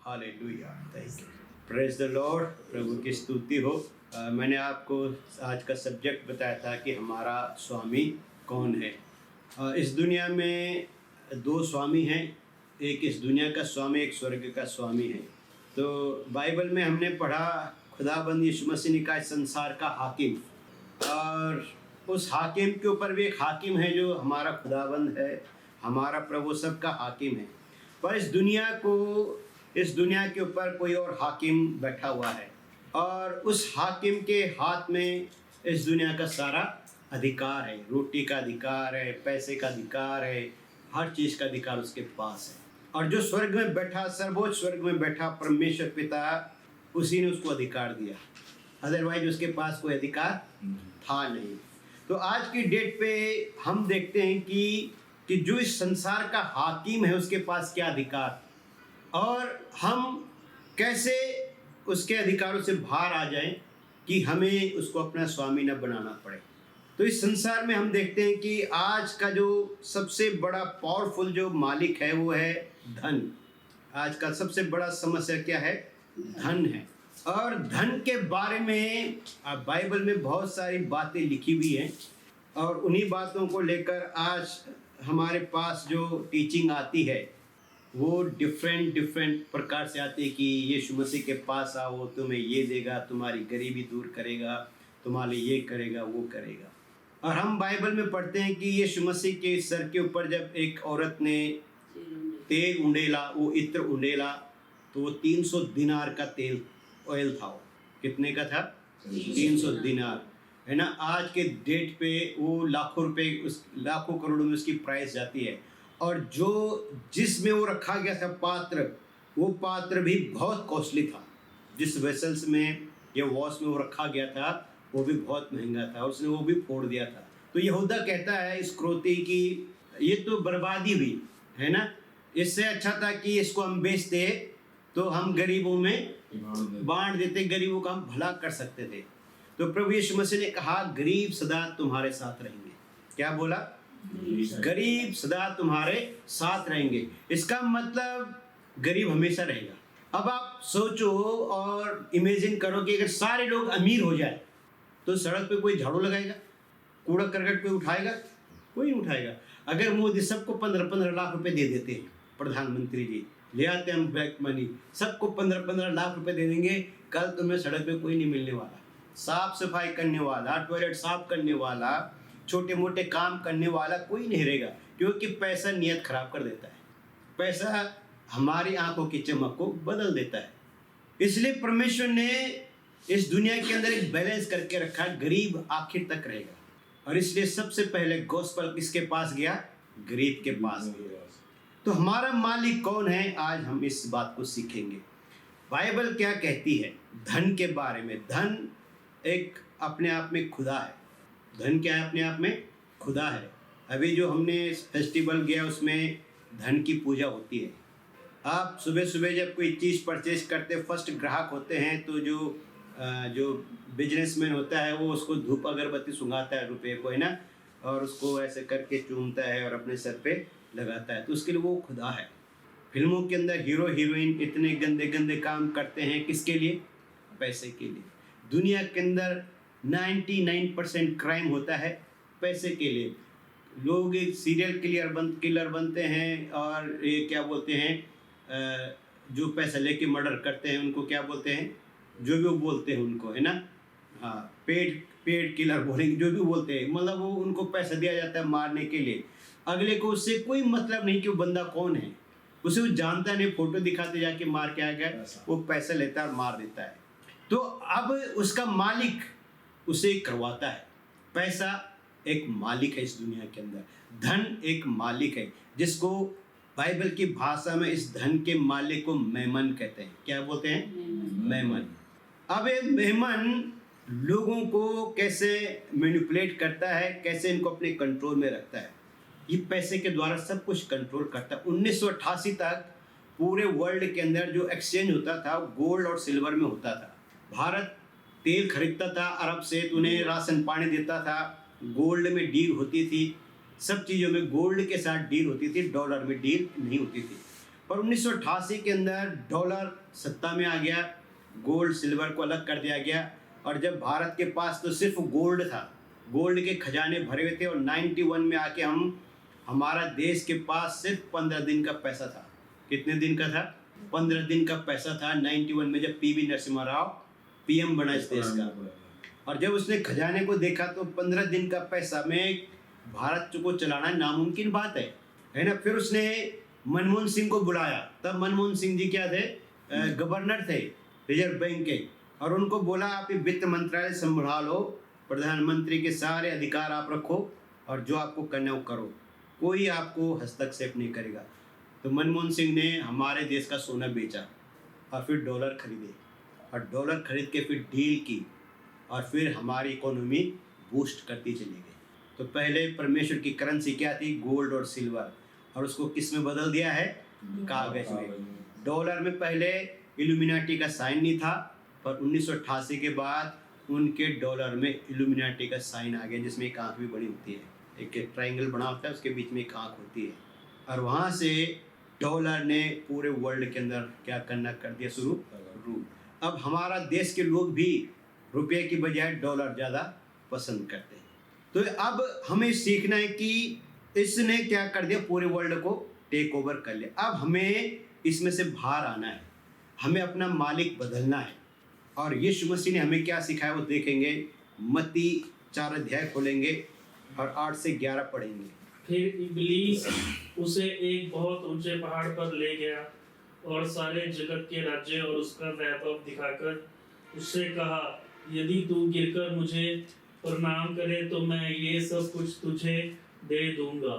Hallelujah, thank you, praise the lord. प्रभु की स्तुति हो। मैंने आपको आज का सब्जेक्ट बताया था कि हमारा स्वामी कौन है। इस दुनिया में दो स्वामी हैं, एक इस दुनिया का स्वामी, एक स्वर्ग का स्वामी है। तो बाइबल में हमने पढ़ा खुदाबंद यीशु मसीह ने कहा संसार का हाकिम, और उस हाकिम के ऊपर भी एक हाकिम है जो हमारा खुदाबंद है, हमारा प्रभु सबका हाकिम है। पर इस दुनिया के ऊपर कोई और हाकिम बैठा हुआ है, और उस हाकिम के हाथ में इस दुनिया का सारा अधिकार है। रोटी का अधिकार है, पैसे का अधिकार है, हर चीज़ का अधिकार उसके पास है। और जो स्वर्ग में बैठा, सर्वोच्च स्वर्ग में बैठा परमेश्वर पिता, उसी ने उसको अधिकार दिया, अदरवाइज उसके पास कोई अधिकार था नहीं। तो आज की डेट पे हम देखते हैं कि जो इस संसार का हाकिम है उसके पास क्या अधिकार, और हम कैसे उसके अधिकारों से बाहर आ जाएं कि हमें उसको अपना स्वामी न बनाना पड़े। तो इस संसार में हम देखते हैं कि आज का जो सबसे बड़ा पावरफुल जो मालिक है वो है धन। आज का सबसे बड़ा समस्या क्या है? धन है। और धन के बारे में बाइबल में बहुत सारी बातें लिखी हुई हैं, और उन्हीं बातों को लेकर आज हमारे पास जो टीचिंग आती है वो डिफरेंट प्रकार से आती है कि यीशु मसीह के पास आओ, तुम्हें ये देगा, तुम्हारी गरीबी दूर करेगा, तुम्हारे ये करेगा, वो करेगा। और हम बाइबल में पढ़ते हैं कि यीशु मसीह के सर के ऊपर जब एक औरत ने तेल उंडेला, वो इत्र उंडेला, तो वो 300 दिनार का तेल ऑयल था। वो कितने का था? 300 दिनार, है ना। आज के डेट पे वो लाखों रुपए, लाखों करोड़ों में उसकी प्राइस जाती है। और जो जिसमें वो रखा गया था पात्र, वो पात्र भी बहुत कॉस्टली था। जिस वेसल्स में या वॉश में वो रखा गया था वो भी बहुत महंगा था, उसने वो भी फोड़ दिया था। तो यहूदा कहता है इस्करियोती की ये तो बर्बादी हुई, है ना। इससे अच्छा था कि इसको हम बेचते तो हम गरीबों में बांट देते, गरीबों का हम भला कर सकते थे। तो प्रभु यीशु मसीह ने कहा गरीब सदा तुम्हारे साथ रहेंगे। क्या बोला? गरीब सदा तुम्हारे साथ रहेंगे। इसका मतलब गरीब हमेशा रहेगा। अब आप सोचो और इमेजिन करो कि अगर सारे लोग अमीर हो जाए तो सड़क पे कोई झाड़ू लगाएगा? कूड़ा करकट कोई उठाएगा? कोई नहीं उठाएगा। अगर मोदी सबको 15-15 लाख रुपए दे देते हैं, प्रधानमंत्री जी ले आते हैं हम ब्लैक मनी, सबको 15-15 लाख रुपए दे देंगे, कल तुम्हें सड़क पे कोई नहीं मिलने वाला। साफ सफाई करने वाला, टॉयलेट साफ करने वाला, छोटे मोटे काम करने वाला कोई नहीं रहेगा, क्योंकि पैसा नियत खराब कर देता है। पैसा हमारी आंखों की चमक को बदल देता है। इसलिए परमेश्वर ने इस दुनिया के अंदर एक बैलेंस करके रखा, गरीब आखिर तक रहेगा। और इसलिए सबसे पहले गॉस्पेल किसके पास गया? गरीब के पास गया। तो हमारा मालिक कौन है, आज हम इस बात को सीखेंगे। बाइबल क्या कहती है धन के बारे में? धन एक अपने आप में खुदा है। धन क्या है? अपने आप में खुदा है। अभी जो हमने फेस्टिवल गया उसमें धन की पूजा होती है। आप सुबह सुबह जब कोई चीज़ परचेज करते, फर्स्ट ग्राहक होते हैं, तो जो बिजनेसमैन होता है वो उसको धूप अगरबत्ती सुंघाता है रुपये को, है ना, और उसको ऐसे करके चूमता है और अपने सर पे लगाता है। तो उसके लिए वो खुदा है। फिल्मों के अंदर हीरो हीरोइन इतने गंदे गंदे काम करते हैं, किसके लिए? पैसे के लिए। दुनिया के अंदर 99% क्राइम होता है पैसे के लिए। लोग एक सीरियल किलर बनते हैं, और ये क्या बोलते हैं, जो पैसा लेके मर्डर करते हैं उनको क्या बोलते हैं? जो भी वो बोलते हैं उनको, है ना, हाँ, पेड किलर बोलेंगे, जो भी बोलते हैं, मतलब वो उनको पैसा दिया जाता है मारने के लिए। अगले को उससे कोई मतलब नहीं कि वो बंदा कौन है, उसे वो जानता नहीं, फोटो दिखाते जाके मार के आ गया, वो पैसा लेता है और मार देता है। तो अब उसका मालिक उसे करवाता है। पैसा एक मालिक है इस दुनिया के अंदर, धन एक मालिक है, जिसको बाइबल की भाषा में इस धन के मालिक को मेमन कहते हैं। क्या बोलते हैं? मेमन। अब ये मेमन लोगों को कैसे मैनिपुलेट करता है, कैसे इनको अपने कंट्रोल में रखता है। ये पैसे के द्वारा सब कुछ कंट्रोल करता है। 1988 तक पूरे वर्ल्ड के अंदर जो एक्सचेंज होता था गोल्ड और सिल्वर में होता था। भारत तेल खरीदता था अरब से, तो उन्हें राशन पानी देता था, गोल्ड में डील होती थी, सब चीज़ों में गोल्ड के साथ डील होती थी, डॉलर में डील नहीं होती थी। पर 1988 के अंदर डॉलर सत्ता में आ गया, गोल्ड सिल्वर को अलग कर दिया गया। और जब भारत के पास तो सिर्फ गोल्ड था, गोल्ड के खजाने भरे हुए थे, और 91 में आके हमारा देश के पास सिर्फ 15 दिन का पैसा था। कितने दिन का था? 15 दिन का पैसा था 91 में, जब पीवी नरसिम्हा राव पीएम बना इस देश का। और जब उसने खजाने को देखा तो 15 दिन का पैसा में भारत को चलाना नामुमकिन बात है ना। फिर उसने मनमोहन सिंह को बुलाया, तब मनमोहन सिंह जी क्या थे? गवर्नर थे रिजर्व बैंक के, और उनको बोला आप ये वित्त मंत्रालय संभालो, प्रधानमंत्री के सारे अधिकार आप रखो, और जो आपको करना है वो करो, कोई आपको हस्तक्षेप नहीं करेगा। तो मनमोहन सिंह ने हमारे देश का सोना बेचा और फिर डॉलर खरीदे, और डॉलर खरीद के फिर डील की, और फिर हमारी इकोनॉमी बूस्ट करती चली गई। तो पहले परमेश्वर की करेंसी क्या थी? गोल्ड और सिल्वर, और उसको किस में बदल दिया है? कागज में। डॉलर में पहले इल्यूमिनाटी का साइन नहीं था, पर 1988 के बाद उनके डॉलर में इल्यूमिनाटी का साइन आ गया, जिसमें एक आँख भी बड़ी होती है, एक ट्रायंगल बना होता है, उसके बीच में एक आँख होती है। और वहाँ से डॉलर ने पूरे वर्ल्ड के अंदर क्या करना कर दिया शुरू। अब हमारा देश के लोग भी रुपये की बजाय डॉलर ज़्यादा पसंद करते हैं। तो अब हमें सीखना है कि इसने क्या कर दिया, पूरे वर्ल्ड को टेक ओवर कर लिया। अब हमें इसमें से बाहर आना है, हमें अपना मालिक बदलना है। और यीशु मसीह ने हमें क्या सिखाया वो देखेंगे। मत्ती 4 अध्याय खोलेंगे और 8 से 11 पढ़ेंगे। फिर इब्लीस उसे एक बहुत ऊंचे पहाड़ पर ले गया और सारे जगत के राज्य और उसका वैभव दिखाकर उससे कहा, यदि तू गिरकर मुझे प्रणाम करे तो मैं ये सब कुछ तुझे दे दूंगा।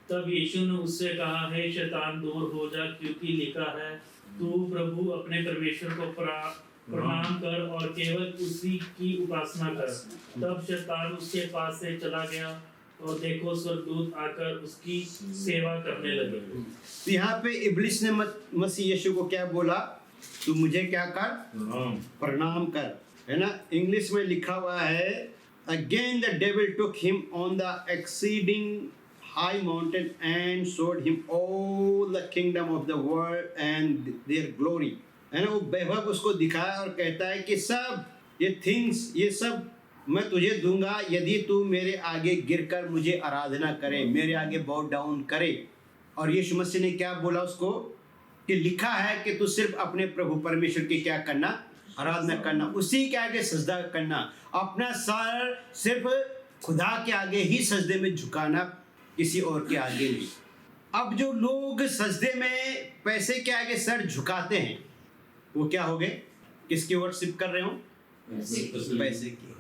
तब यीशु ने उससे कहा, हे शैतान दूर हो जा, क्योंकि लिखा है, तू प्रभु अपने परमेश्वर को प्रणाम कर और केवल उसी की उपासना कर। तब शैतान उसके पास से चला गया और देखो स्वर्गदूत आकर उसकी सेवा करने लगे। तो यहाँ पे इब्लिस ने मसीह यीशु को क्या बोला? तू मुझे क्या कर? प्रणाम कर, है ना। इंग्लिश में लिखा हुआ है, again the devil took him on the exceeding high mountain and showed him all the kingdom of the world and there glory, है ना। वो वैभव उसको दिखाया और कहता है कि सब ये थिंग्स, ये सब मैं तुझे दूंगा यदि तू मेरे आगे गिरकर मुझे आराधना करे, मेरे आगे बाउ डाउन करे। और यीशु मसीह ने क्या बोला उसको कि लिखा है कि तू सिर्फ अपने प्रभु परमेश्वर की क्या करना? आराधना करना, उसी के आगे सजदा करना, अपना सर सिर्फ खुदा के आगे ही सजदे में झुकाना, किसी और के आगे नहीं। अब जो लोग सजदे में पैसे के आगे सर झुकाते हैं वो क्या हो गए? किसकी वर्शिप कर रहे हो? पैसे की,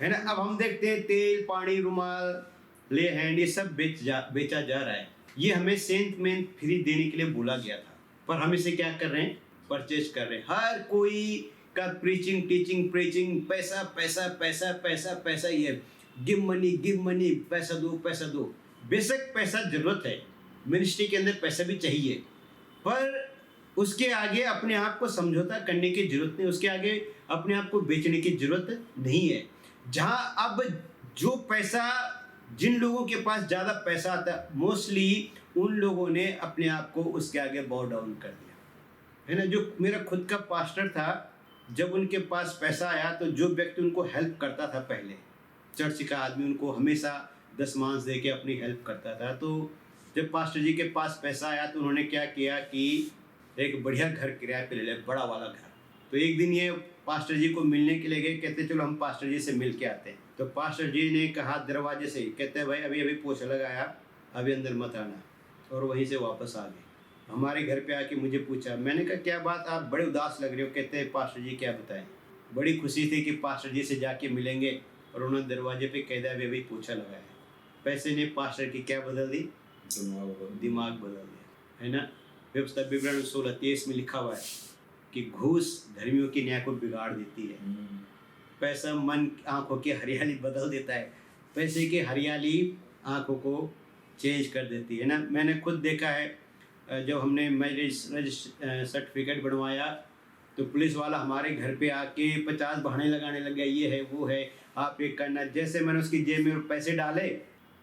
है ना। अब हम देखते हैं तेल, पानी, रुमाल, ले हैंड, ये सब बेचा जा रहा है। ये हमें सेंट में फ्री देने के लिए बोला गया था, पर हम इसे क्या कर रहे हैं? परचेज कर रहे हैं। हर कोई का प्रीचिंग, टीचिंग, प्रीचिंग, पैसा पैसा पैसा पैसा पैसा, ये गिव मनी, पैसा दो पैसा दो। बेशक पैसा जरूरत है, मिनिस्ट्री के अंदर पैसा भी चाहिए, पर उसके आगे अपने आप को समझौता करने की जरूरत नहीं, उसके आगे अपने आप को बेचने की जरूरत नहीं है। जहाँ अब जो पैसा, जिन लोगों के पास ज़्यादा पैसा आता है, मोस्टली उन लोगों ने अपने आप को उसके आगे बाउ डाउन कर दिया, है ना। जो मेरा खुद का पास्टर था, जब उनके पास पैसा आया तो जो व्यक्ति उनको हेल्प करता था, पहले चर्च का आदमी उनको हमेशा दशमांश दे के अपनी हेल्प करता था, तो जब पास्टर जी के पास पैसा आया तो उन्होंने क्या किया कि एक बढ़िया घर किराए पे ले लिया, बड़ा वाला घर। तो एक दिन ये पास्टर जी को मिलने के लिए गए, कहते चलो हम पास्टर जी से मिल के आते हैं। तो पास्टर जी ने कहा दरवाजे से, कहते हैं भाई अभी अभी पोछा लगाया, अभी अंदर मत आना, और वहीं से वापस आ गए। हमारे घर पे आके मुझे पूछा, मैंने कहा क्या बात, आप बड़े उदास लग रहे हो। कहते हैं पास्टर जी क्या बताएं। बड़ी खुशी थी कि पास्टर जी से जाके मिलेंगे, और उन्होंने दरवाजे पे कह दिया अभी अभी पोछा लगाया। पैसे ने पास्टर की क्या बदल दी? दिमाग बदल दिया, है ना। व्यवस्था विवरण 16:23 में लिखा हुआ है कि घूस धर्मियों की न्याय को बिगाड़ देती है, पैसा मन आँखों की हरियाली बदल देता है, पैसे की हरियाली आँखों को चेंज कर देती है ना। मैंने खुद देखा है, जब हमने मैरिज सर्टिफिकेट बनवाया तो पुलिस वाला हमारे घर पे आके 50 बहाने लगाने लग गया, ये है वो है, आप ये करना। जैसे मैंने उसकी जेब में पैसे डाले,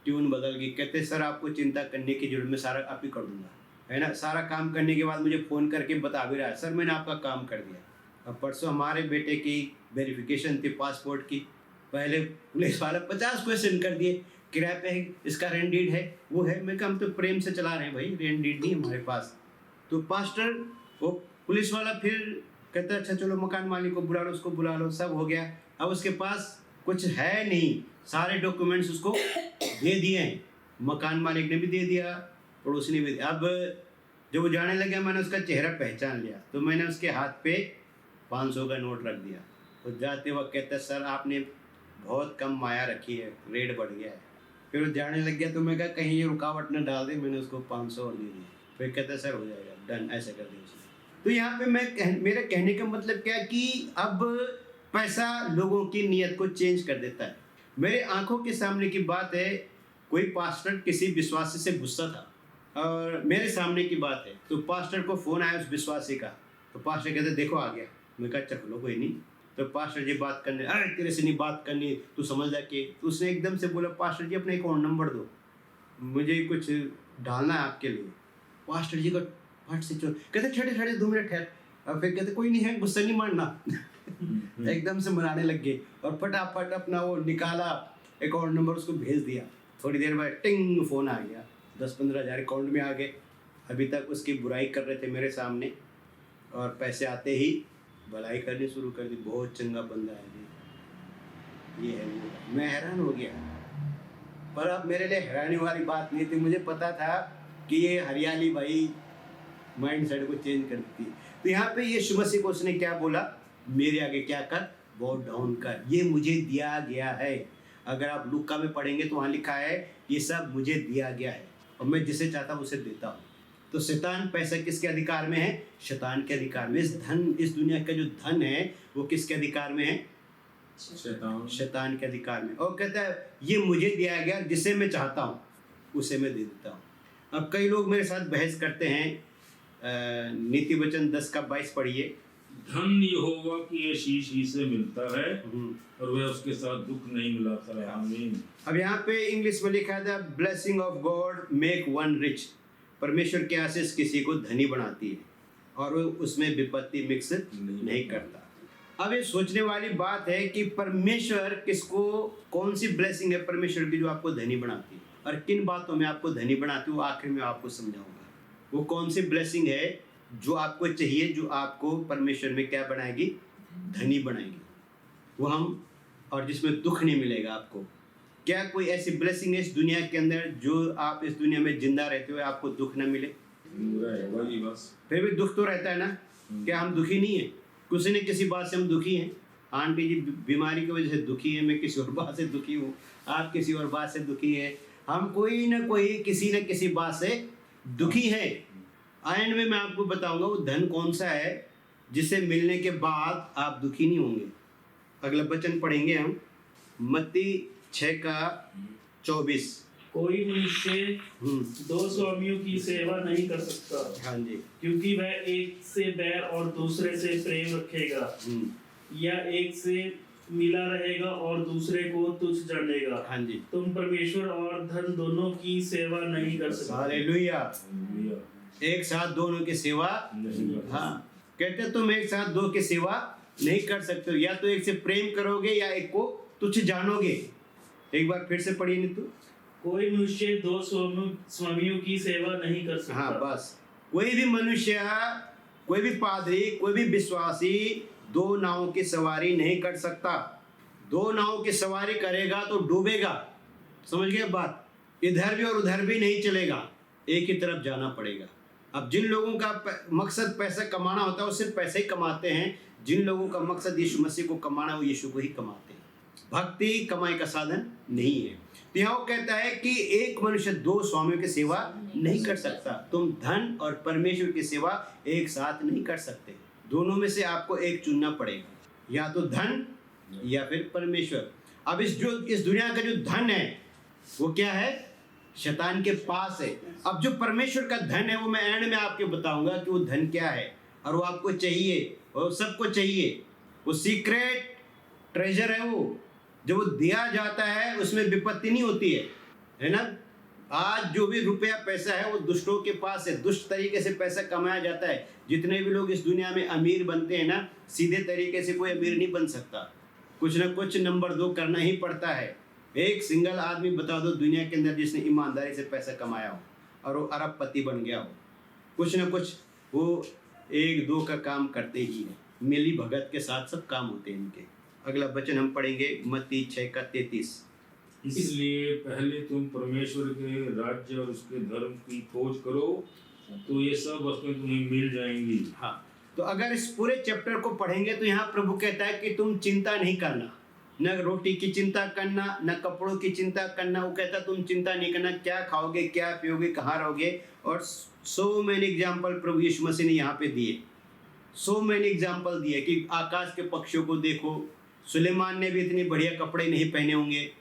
ट्यून बदल गई। कहते सर आपको चिंता करने की जरूरत, मैं सारा आप ही कर दूंगा। है ना। सारा काम करने के बाद मुझे फ़ोन करके बता भी रहा है, सर मैंने आपका काम कर दिया। अब परसों हमारे बेटे की वेरिफिकेशन थी पासपोर्ट की, पहले पुलिस वाला 50 क्वेश्चन कर दिए, किराए पे है, इसका रेंट डीड है, वो है। मैं कहा हम तो प्रेम से चला रहे हैं भाई, रेंट डीड नहीं हमारे पास। तो पास्टर वो पुलिस वाला फिर कहता है अच्छा चलो मकान मालिक को बुला लो, उसको बुला लो, सब हो गया। अब उसके पास कुछ है नहीं, सारे डॉक्यूमेंट्स उसको दे दिए हैं, मकान मालिक ने भी दे दिया, पड़ोसी ने भी दिया। अब जब वो जाने लगे मैंने उसका चेहरा पहचान लिया, तो मैंने उसके हाथ पे 500 का नोट रख दिया। तो जाते वक्त कहता है सर आपने बहुत कम माया रखी है, रेट बढ़ गया है। फिर वो जाने लग गया, तो मैं कहा कहीं ये रुकावट न डाल दे, मैंने उसको 500 और दे दिए। फिर कहता है सर हो जाएगा, डन, ऐसे कर दिया उसने। तो यहाँ पे मेरे कहने का मतलब क्या है कि अब पैसा लोगों की नीयत को चेंज कर देता है। मेरे आंखों के सामने की बात है, कोई पास्टर किसी विश्वासी से गुस्सा था, और मेरे सामने की बात है। तो पास्टर को फ़ोन आया उस विश्वासी का, तो पास्टर कहते देखो आ गया। मैं कहा चलो कोई नहीं। तो पास्टर जी बात करने, अरे तेरे से नहीं बात करनी, तू समझ कि। तो उसने एकदम से बोला पास्टर जी अपना अकाउंट नंबर दो, मुझे कुछ डालना है आपके लिए। पास्टर जी का फट से कहते छठे 2 मिनट ठहर। और फिर कहते कोई नहीं है, गुस्सा नहीं मारना। एकदम से मनाने लग गए और फटाफट अपना वो निकाला, अकाउंट नंबर उसको भेज दिया। थोड़ी देर बाद टिंग फ़ोन आ गया, 10-15 हज़ार अकाउंट में आ गए। अभी तक उसकी बुराई कर रहे थे मेरे सामने, और पैसे आते ही भलाई करनी शुरू कर दी। बहुत चंगा बंदा है जी, ये है वो। मैं हैरान हो गया, पर अब मेरे लिए हैरानी वाली बात नहीं थी। मुझे पता था कि ये हरियाली भाई माइंड सेट को चेंज कर देती। तो यहाँ पे यीशु मसीह को उसने क्या बोला, मेरे आगे क्या कर, बॉव डाउन कर, ये मुझे दिया गया है। अगर आप लूका में पढ़ेंगे तो वहाँ लिखा है ये सब मुझे दिया गया है, और मैं जिसे चाहता हूँ उसे देता हूँ। तो शैतान पैसा किसके अधिकार में है? शैतान के अधिकार में। इस दुनिया का जो धन है वो किसके अधिकार में है? शैतान के अधिकार में। और कहता है ये मुझे दिया गया, जिसे मैं चाहता हूँ उसे मैं दे देता हूँ। अब कई लोग मेरे साथ बहस करते हैं, नीति वचन 10:22 पढ़िए। धन यहोवा की आशीष ही से मिलता है और वह उसके साथ दुख नहीं मिलाता है। आमीन। अब यहाँ पे इंग्लिश में लिखा था blessing of God make one rich. परमेश्वर की आशीष किसी को धनी बनाती है और वो उसमें विपत्ति मिक्स नहीं करता। अब ये सोचने वाली बात है कि परमेश्वर किसको, कौन सी ब्लेसिंग है परमेश्वर की जो आपको धनी बनाती है, और किन बातों में आपको धनी बनाती है, वो आखिर में आपको समझाऊंगा। वो कौन सी ब्लेसिंग है जो आपको चाहिए, जो आपको परमेश्वर में क्या बनाएगी, धनी बनाएगी, वो हम, और जिसमें दुख नहीं मिलेगा आपको। क्या कोई ऐसी ब्लेसिंग है इस दुनिया के अंदर जो आप इस दुनिया में जिंदा रहते हुए आपको दुख न मिले? फिर भी दुख तो रहता है ना। क्या हम दुखी नहीं है? किसी न किसी बात से हम दुखी हैं। आंटी जी बीमारी की वजह से दुखी है, मैं किसी और बात से दुखी हूँ, आप किसी और बात से दुखी है, हम कोई न कोई किसी न किसी बात से दुखी है। एंड में मैं आपको बताऊंगा वो धन कौन सा है जिसे मिलने के बाद आप दुखी नहीं होंगे। अगला वचन पढ़ेंगे हम, मत्ती 6:24। कोई मनुष्य 2 स्वामियों की सेवा नहीं कर सकता। हाँ जी। क्योंकि वह एक से बैर और दूसरे से प्रेम रखेगा, या एक से मिला रहेगा और दूसरे को तुच्छ जानेगा। हाँ जी। तुम परमेश्वर और धन दोनों की सेवा नहीं कर सकते। हालेलुया। एक साथ दोनों की सेवा, हाँ, कहते तुम एक साथ दो की सेवा नहीं कर सकते हो, या तो एक से प्रेम करोगे या एक को तुच्छ जानोगे। एक बार फिर से पढ़िए नीतू। कोई मनुष्य 2 स्वामियों की सेवा नहीं कर सकता। हाँ बस, कोई भी मनुष्य, कोई भी पादरी, कोई भी विश्वासी 2 नावों की सवारी नहीं कर सकता। 2 नावों की सवारी करेगा तो डूबेगा। समझ गए बात? इधर भी और उधर भी नहीं चलेगा, एक ही तरफ जाना पड़ेगा। अब जिन लोगों का मकसद पैसा कमाना होता है वो सिर्फ पैसे ही कमाते हैं। जिन लोगों का मकसद यीशु मसीह को कमाना, वो यीशु को ही कमाते हैं। भक्ति कमाई का साधन नहीं है। तो यहाँ वो कहता है कि एक मनुष्य 2 स्वामियों की सेवा नहीं कर सकता। तुम धन और परमेश्वर की सेवा एक साथ नहीं कर सकते। दोनों में से आपको एक चुनना पड़ेगा, या तो धन या फिर परमेश्वर। अब इस दुनिया का जो धन है वो क्या है? शैतान के पास है। अब जो परमेश्वर का धन है वो मैं एंड में आपको बताऊंगा कि वो धन क्या है, और वो आपको चाहिए और सबको चाहिए। वो सीक्रेट ट्रेजर है वो, जब वो दिया जाता है उसमें विपत्ति नहीं होती है ना। आज जो भी रुपया पैसा है वो दुष्टों के पास है, दुष्ट तरीके से पैसा कमाया जाता है। जितने भी लोग इस दुनिया में अमीर बनते हैं ना, सीधे तरीके से कोई अमीर नहीं बन सकता, कुछ ना कुछ नंबर 2 करना ही पड़ता है। एक सिंगल आदमी बता दो दुनिया के अंदर जिसने ईमानदारी से पैसा कमाया हो और वो अरबपति बन गया हो, कुछ ना कुछ वो 1-2 का काम करते ही है। मिली भगत के साथ सब काम होते हैं इनके। अगला वचन हम पढ़ेंगे मत्ती 6:33। इसलिए पहले तुम परमेश्वर के राज्य और उसके धर्म की खोज करो, तो ये सब वस्तुएं तुम्हें मिल जाएंगी। हाँ, तो अगर इस पूरे चैप्टर को पढ़ेंगे तो यहाँ प्रभु कहता है कि तुम चिंता नहीं करना, न रोटी की चिंता करना, न कपड़ों की चिंता करना। वो कहता है तुम चिंता नहीं करना, क्या खाओगे, क्या पियोगे, कहाँ रहोगे। और सो मैनी एग्जाम्पल प्रभु यीशु मसीह ने यहाँ पे दिए, सो मैनी एग्जाम्पल दिए कि आकाश के पक्षियों को देखो। सुलेमान ने भी इतने बढ़िया कपड़े नहीं पहने होंगे,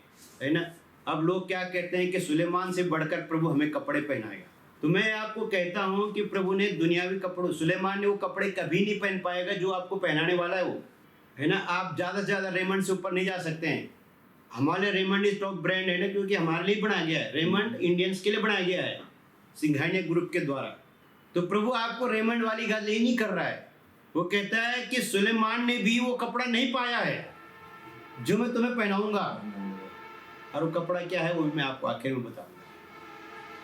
है ना। अब लोग क्या कहते हैं कि सुलेमान से बढ़कर प्रभु हमें कपड़े पहनाएगा। तो मैं आपको कहता हूँ कि प्रभु ने दुनियावी कपड़ों, सुलेमान ने वो कपड़े कभी नहीं पहन पाएगा जो आपको पहनाने वाला है वो, है ना। आप ज़्यादा से ज़्यादा रेमंड से ऊपर नहीं जा सकते हैं। हमारे रेमंड इस टॉप ब्रांड है ना, क्योंकि हमारे लिए बनाया गया है। रेमंड इंडियंस के लिए बनाया गया है सिंघानिया ग्रुप के द्वारा। तो प्रभु आपको रेमंड वाली गल ये नहीं कर रहा है। वो कहता है कि सुलेमान ने भी वो कपड़ा नहीं पाया है जो मैं तुम्हें पहनाऊंगा। और वो कपड़ा क्या है वो भी मैं आपको आखिर में बताऊंगा।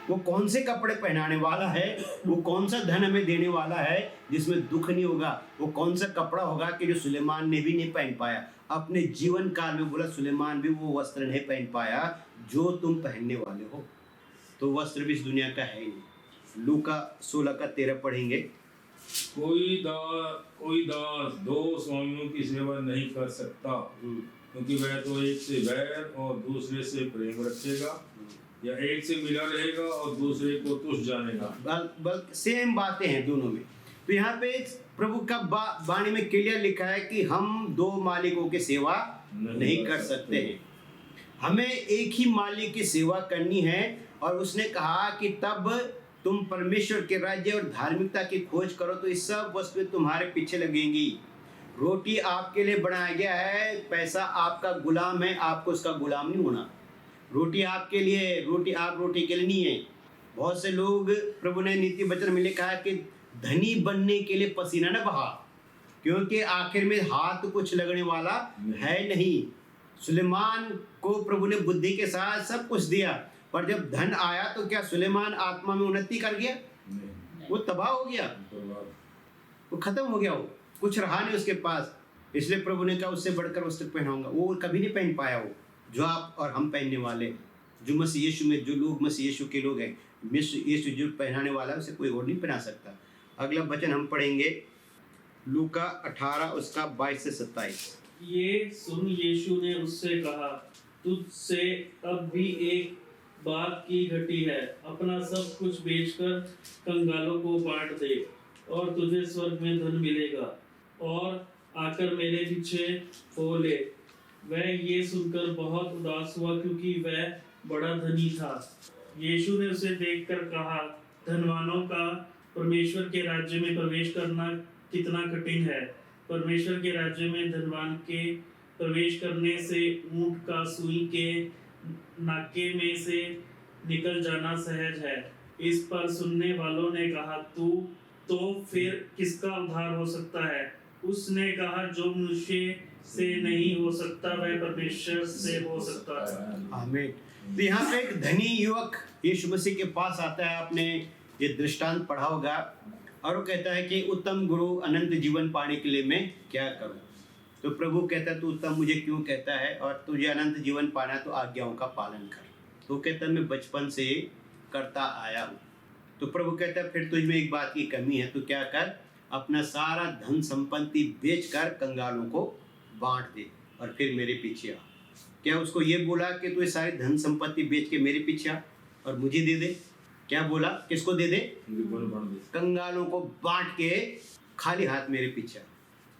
वो कौन से कपड़े पहनाने वाला है, वो कौन सा धन हमें देने वाला है जिसमें दुख नहीं होगा। वो कौन सा कपड़ा होगा कि जो सुलेमान ने भी नहीं पहन पाया अपने जीवन काल में। बोला सुलेमान भी वो वस्त्र नहीं पहन पाया जो तुम पहनने वाले हो। तो वस्त्र भी इस दुनिया का है ही नहीं। लूका 16:13 पढ़ेंगे। कोई दास 2 स्वामियों की सेवा नहीं कर सकता, क्योंकि वह तो एक से बैर और दूसरे से प्रेम रखेगा, या एक से मिला रहेगा और दूसरे को तुच्छ जानेगा। सेम बातें हैं दोनों में। तो यहाँ पे प्रभु का वाणी में क्लियर लिखा है कि हम 2 मालिकों की सेवा नहीं कर सकते हैं। हमें एक ही मालिक की सेवा करनी है। और उसने कहा कि तब तुम परमेश्वर के राज्य और धार्मिकता की खोज करो तो इस सब वस्तुएं तुम्हारे पीछे लगेंगी। रोटी आपके लिए बनाया गया है, पैसा आपका गुलाम है, आपको उसका गुलाम नहीं होना। रोटी आपके लिए, रोटी आप रोटी के लिए नहीं है। बहुत से लोग, प्रभु ने नीति वचन में लिखा है कि धनी बनने के लिए पसीना न बहा, क्योंकि आखिर में हाथ कुछ लगने वाला है नहीं। सुलेमान को प्रभु ने बुद्धि के साथ सब कुछ दिया, पर जब धन आया तो क्या सुलेमान आत्मा में उन्नति कर गया? वो तबाह हो गया, वो खत्म हो गया, वो कुछ रहा नहीं उसके पास। इसलिए प्रभु ने कहा उससे बढ़कर वस्त्र पहनाऊंगा। वो कभी नहीं पहन पाया वो जो आप और हम पहनने वाले, जो मसीह यीशु में, जो लोग मसीह यीशु के लोग हैं, यीशु जो पहनाने वाला है उसे कोई और नहीं पहना सकता। अगला वचन हम पढ़ेंगे लूका 18 उसका 22 से 27। ये सुन यीशु ने उससे कहा, तुझसे अब भी एक बात की घटी है। अपना सब कुछ बेचकर कंगालों को बांट दे और तुझे स्वर्ग में धन मिलेगा, और आकर मेरे पीछे हो ले। वह ये सुनकर बहुत उदास हुआ, क्योंकि वह बड़ा धनी था। यीशु ने उसे देखकर कहा, धनवानों का परमेश्वर के राज्य में प्रवेश करना कितना कठिन है। परमेश्वर के राज्य में धनवान के प्रवेश करने से ऊंट का सुई के नाके में से निकल जाना सहज है। इस पर सुनने वालों ने कहा, तू तो फिर किसका उद्धार हो सकता है? उसने कहा, जो मनुष्य से नहीं हो सकता वह परमेश्वर से हो सकता है। आमीन। तो यहाँ पे एक धनी युवक यीशु मसीह के पास आता है। आपने ये दृष्टांत पढ़ा होगा। और वो कहता है कि उत्तम गुरु, अनंत जीवन पाने के लिए मैं क्या करूं? तो प्रभु कहता है, तू उत्तम मुझे क्यों कहता है, और तुझे अनंत जीवन पाना है तो आज्ञाओं का पालन कर। तो कहता है, मैं बचपन से करता आया हूँ। तो प्रभु कहता है, फिर तुझ में एक बात की कमी है, तो क्या कर, अपना सारा धन संपत्ति बेचकर कंगालों को बांट दे और फिर मेरे पीछे आ। क्या उसको ये बोला कि तू ये सारी धन संपत्ति बेच के मेरे पीछे आ और मुझे दे दे? क्या बोला? किसको दे दे? कंगालों को बांट के खाली हाथ मेरे पीछे आ।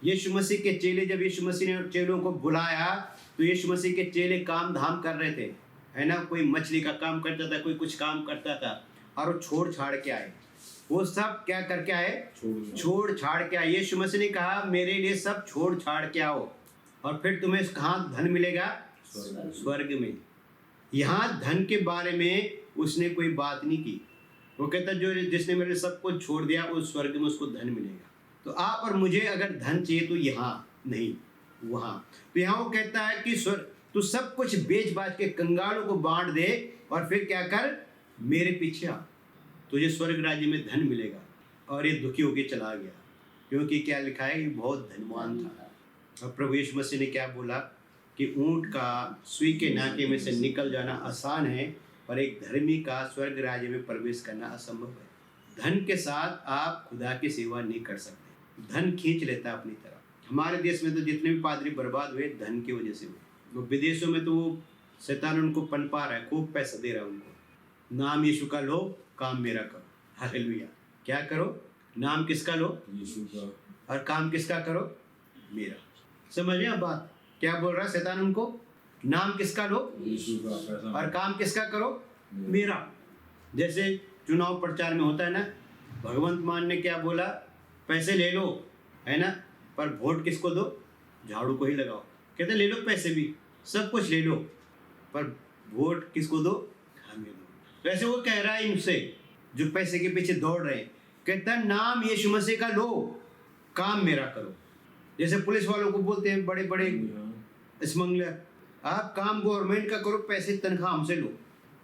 यीशु मसीह के चेले, जब यीशु मसीह ने चेलों को बुलाया तो यीशु मसीह के चेले काम धाम कर रहे थे, है ना। कोई मछली का काम करता था, कोई कुछ काम करता था, और वो छोड़ छाड़ के आए। वो सब क्या करके आए? छोड़ छाड़ के आए। यीशु मसीह ने कहा, मेरे लिए सब छोड़ छाड़ के आओ, और फिर तुम्हें कहाँ धन मिलेगा? स्वर्ग में। यहाँ धन के बारे में उसने कोई बात नहीं की। वो कहता जो जिसने मेरे सब कुछ छोड़ दिया उस स्वर्ग में उसको धन मिलेगा। तो आप और मुझे अगर धन चाहिए तो यहाँ नहीं, वहाँ। तो यहाँ वो कहता है कि तू सब कुछ बेच बाच के कंगालों को बांट दे और फिर क्या कर, मेरे पीछे आ, तुझे स्वर्ग राज्य में धन मिलेगा। और ये दुखी होके चला गया, क्योंकि क्या लिखा है, ये बहुत धनवान था। और प्रभु यीशु मसीह ने क्या बोला कि ऊंट का सुई के नाके में से निकल जाना आसान है, पर एक धर्मी का स्वर्ग राज्य में प्रवेश करना असंभव है। धन के साथ आप खुदा की सेवा नहीं कर सकते। धन खींच लेता है अपनी तरफ। हमारे देश में तो जितने भी पादरी बर्बाद हुए धन की वजह से हुए। वो विदेशों में तो वो शैतान उनको पनपा रहा है, खूब पैसा दे रहा है उनको। नाम यीशु का लो, काम मेरा करो। हालेलुया। क्या करो, नाम किसका लो, यीशु का, और काम किसका करो, मेरा। समझ रहे आप बात, क्या बोल रहा है शैतान उनको, नाम किसका लो, यीशु का, पैसा और काम किसका करो, मेरा। जैसे चुनाव प्रचार में होता है ना, भगवंत मान ने क्या बोला, पैसे ले लो, है ना, पर वोट किसको दो, झाड़ू को ही लगाओ। कहते ले लो पैसे भी, सब कुछ ले लो, पर वोट किसको दो, हमें दो। वैसे वो कह रहा है इनसे जो पैसे के पीछे दौड़ रहे हैं, कहता है नाम यीशु मसीह का लो, काम मेरा करो। जैसे पुलिस वालों को बोलते हैं बड़े बड़े स्मगलर, आप काम गवर्नमेंट का करो, पैसे तनख्वाह हमसे लो।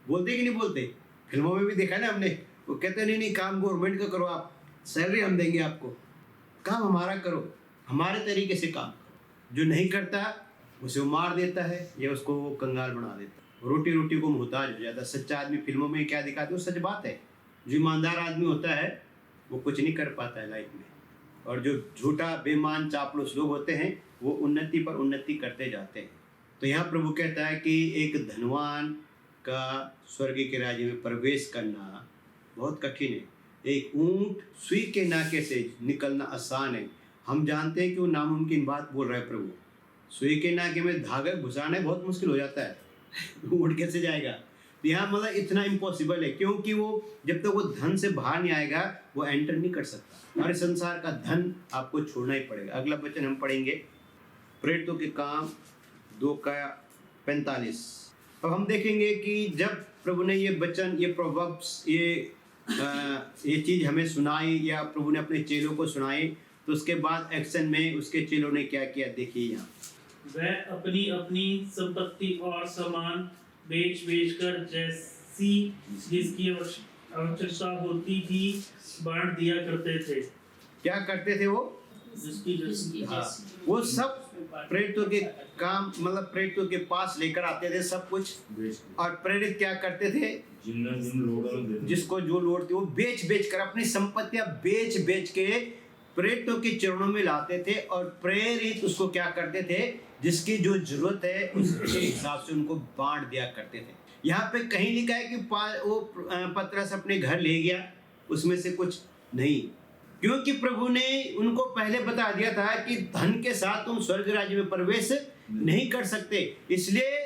बोलते कि नहीं बोलते, फिल्मों में भी देखा ना हमने। वो कहते नहीं नहीं, काम गवर्नमेंट का करो, आप सैलरी हम देंगे आपको, काम हमारा करो, हमारे तरीके से काम करो। जो नहीं करता उसे वो मार देता है या उसको वो कंगाल बना देता है, रोटी रोटी को मुहताज हो जाता है। सच्चा आदमी फिल्मों में क्या दिखाते हैं वो सच बात है। जो ईमानदार आदमी होता है वो कुछ नहीं कर पाता है लाइफ में, और जो झूठा बेईमान चापलूस लोग होते हैं वो उन्नति पर उन्नति करते जाते हैं। तो यहाँ प्रभु कहता है कि एक धनवान का स्वर्ग के राज्य में प्रवेश करना बहुत कठिन है। एक ऊंट सुई के नाके से निकलना आसान है। हम जानते हैं कि वो नामुमकिन बात बोल रहा है प्रभु। सुई के नाके में धागा घुसाना बहुत मुश्किल हो जाता है ऊंट कैसे जाएगा। तो यहाँ मतलब इतना इम्पॉसिबल है, क्योंकि वो जब तक वो धन से बाहर नहीं आएगा वो एंटर नहीं कर सकता। हर संसार का धन आपको छोड़ना ही पड़ेगा। अगला वचन हम पढ़ेंगे, प्रेरितों के काम 2:45। अब हम देखेंगे कि जब प्रभु ने ये वचन, ये प्रोवर्ब्स, ये चीज़ हमें सुनाई या प्रभु ने अपने चेलों को सुनाई, तो उसके बाद एक्शन में उसके चेलों ने क्या किया, देखिए यहाँ। वह अपनी अपनी संपत्ति और सामान बेच कर जैसी जिसकी आवश्यकता होती थी बांट दिया करते थे। क्या करते थे वो, हाँ, वो सब प्रेरितों के काम, मतलब प्रेरितों के पास लेकर आते थे सब कुछ। और प्रेरित क्या करते थे, जिसको जो लोड थी वो बेच कर, अपनी संपत्तियां बेच के प्रेरितों के चरणों में लाते थे। और प्रेरित उसको क्या करते थे, जिसकी जो जरूरत है उसके हिसाब से उनको बांट दिया करते थे। यहाँ पे कहीं लिखा है कि वो पतरस अपने घर ले गया, उसमें से कुछ नहीं, क्योंकि प्रभु ने उनको पहले बता दिया था कि धन के साथ तुम स्वर्ग राज्य में प्रवेश नहीं कर सकते। इसलिए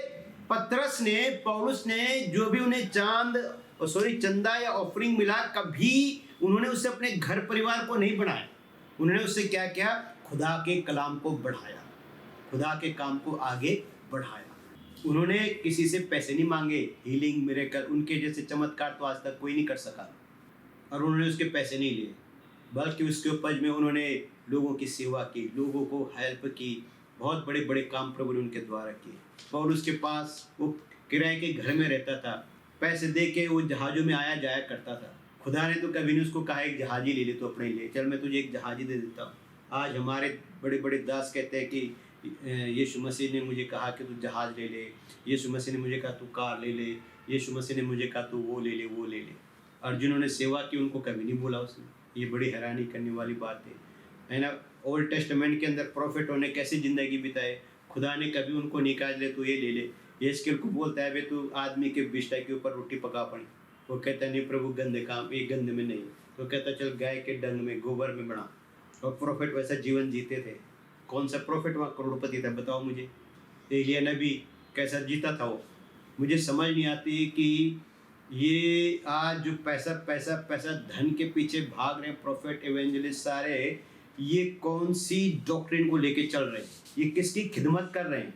पतरस ने, पौलुस ने जो भी उन्हें चंदा या ऑफरिंग मिला, कभी उन्होंने उससे अपने घर परिवार को नहीं बढ़ाया। उन्होंने उससे क्या किया, खुदा के कलाम को बढ़ाया, खुदा के काम को आगे बढ़ाया। उन्होंने किसी से पैसे नहीं मांगे। हीलिंग, मिरेकल, उनके जैसे चमत्कार तो आज तक कोई नहीं कर सका, और उन्होंने उसके पैसे नहीं लिए, बल्कि उसके उपज में उन्होंने लोगों की सेवा की, लोगों को हेल्प की। बहुत बड़े बड़े काम प्रभु ने उनके द्वारा किए। पौलुस के पास वो किराए के घर में रहता था, पैसे दे के वो जहाज़ों में आया जाया करता था। खुदा ने तो कभी नहीं उसको कहा एक जहाज ही ले ले तो अपने लिए, चल मैं तुझे एक जहाज ही दे देता हूँ। आज हमारे बड़े बड़े दास कहते हैं कि यीशु मसीह ने मुझे कहा कि तू जहाज ले ले, यीशु मसीह ने मुझे कहा तू कार ले ले, यीशु मसीह ने मुझे कहा तू वो ले ले। और जिन्होंने सेवा की उनको कभी नहीं बोला उसने। ये बड़ी हैरानी करने वाली बात है ना। ओल्ड टेस्टामेंट के अंदर प्रॉफिट होने कैसी ज़िंदगी बिताए, खुदा ने कभी उनको नहीं कहा ले तू ये ले ले। यहेजकेल को बोलता है वे तू आदमी के बिस्टा के ऊपर रोटी पका पड़ी, वो कहता है नहीं प्रभु गंदे काम, ये गंदे में नहीं। तो कहता चल गाय के डंग में, गोबर में बना। और प्रॉफिट वैसा जीवन जीते थे। कौन सा प्रॉफिट वहाँ करोड़पति था, बताओ मुझे। एलिया नबी कैसा जीता था वो, मुझे समझ नहीं आती कि ये आज जो पैसा धन के पीछे भाग रहे हैं प्रॉफिट, एवेंजलिस्ट सारे, ये कौन सी डॉक्ट्रिन को लेके चल रहे हैं, ये किसकी खिदमत कर रहे हैं,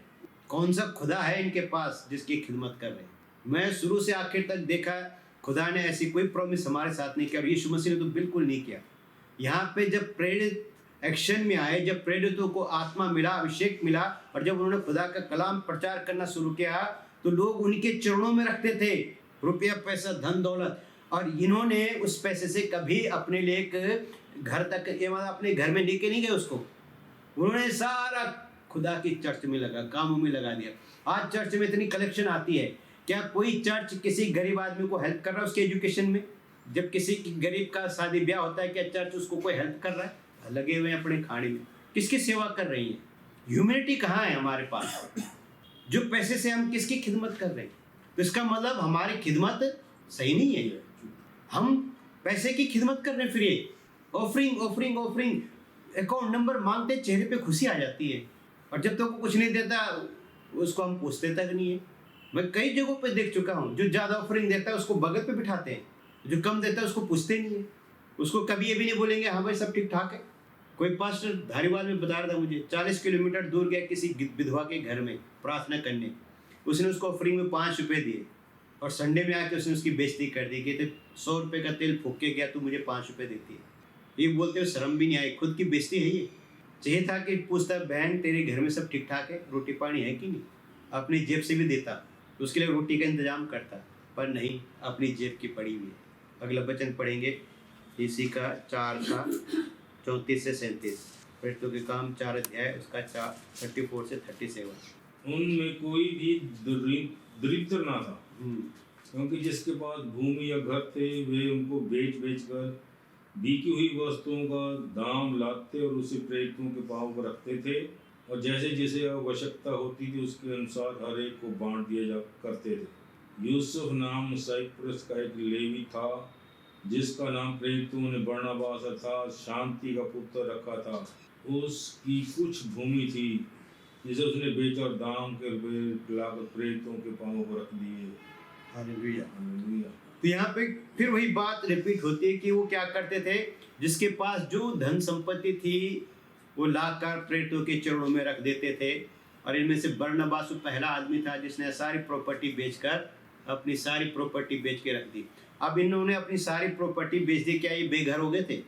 कौन सा खुदा है इनके पास जिसकी खिदमत कर रहे हैं। मैं शुरू से आखिर तक देखा खुदा ने ऐसी कोई प्रॉमिस हमारे साथ नहीं किया और यीशु मसीह ने तो बिल्कुल नहीं किया। यहाँ पे जब प्रेरित एक्शन में आए, जब प्रेरितों को आत्मा मिला, अभिषेक मिला और जब उन्होंने खुदा का कलाम प्रचार करना शुरू किया तो लोग उनके चरणों में रखते थे रुपया, पैसा, धन दौलत। और इन्होंने उस पैसे से कभी अपने लिए एक घर तक, ये मतलब अपने घर में लेके नहीं गए उसको, उन्होंने सारा खुदा की चर्च में लगा, कामों में लगा दिया। आज चर्च में इतनी कलेक्शन आती है, क्या कोई चर्च किसी गरीब आदमी को हेल्प कर रहा है उसके एजुकेशन में? जब किसी गरीब का शादी ब्याह होता है, क्या चर्च उसको कोई हेल्प कर रहा है? लगे हुए हैं अपने खाने में। किसकी सेवा कर रही है? ह्यूमैनिटी कहाँ है हमारे पास? जो पैसे से हम किसकी खिदमत कर रहे हैं? तो इसका मतलब हमारी खिदमत सही नहीं है। हम पैसे की खिदमत कर रहे हैं, फिर offering offering offering, account number मांगते, चेहरे पे खुशी आ जाती है। और जब तक वो कुछ नहीं देता उसको हम पूछते तक नहीं है। मैं कई जगहों पे देख चुका हूँ, जो ज़्यादा ऑफरिंग देता है उसको बगल पे बिठाते हैं, जो कम देता है उसको पूछते नहीं है। उसको कभी ये भी नहीं बोलेंगे हाँ भाई सब ठीक ठाक है। कोई पास्टर धारीवाल में बता रहा था मुझे, 40 किलोमीटर दूर गया किसी विधवा के घर में प्रार्थना करने, उसने उसको ऑफरिंग में 5 रुपये दिए और संडे में आके उसने उसकी बेइज्जती कर दी कि 100 रुपये का तेल फूक के गया, तू मुझे 5 रुपये देती है। ये बोलते हुए शर्म भी नहीं आई, खुद की बेइज्जती है ये। चाहिए था कि पूछता, बहन तेरे घर में सब ठीक ठाक है, रोटी पानी है कि नहीं, अपनी जेब से भी देता तो उसके लिए रोटी का इंतजाम करता, पर नहीं, अपनी जेब की पड़ी हुई है। अगला वचन पढ़ेंगे इसी का 4 का 34 से 37, प्रेरितों के काम 4 अध्याय उसका 34 से 37। उनमें कोई भी दरिद्र ना था, क्योंकि जिसके पास भूमि या घर थे वे उनको बेच बेच कर बिकी हुई वस्तुओं का दाम लाते और उसे प्रेरितों के पाँव पर रखते थे, और जैसे जैसे आवश्यकता होती थी उसके अनुसार हर एक को बांट दिया जा करते थे। यूसुफ नाम साइप्रस का एक लेवी था, जिसका नाम प्रेरितों ने बरनबास अर्थात शांति का पुत्र रखा था। उसकी कुछ भूमि थी जिसे उसने बेच और दाम के रुपये लाकर प्रेरितों के पाँव पर रख दिए। हालेलुया। हालेलुया। तो यहाँ पे फिर वही बात रिपीट होती है कि वो क्या करते थे, जिसके पास जो धन संपत्ति थी वो लाकर प्रेरितों के चरणों में रख देते थे। और इनमें से बरनबास पहला आदमी था जिसने सारी प्रॉपर्टी बेचकर, अपनी सारी प्रॉपर्टी बेच के रख दी। अब इन्होंने अपनी सारी प्रॉपर्टी बेच दी, क्या ये बेघर हो गए थे?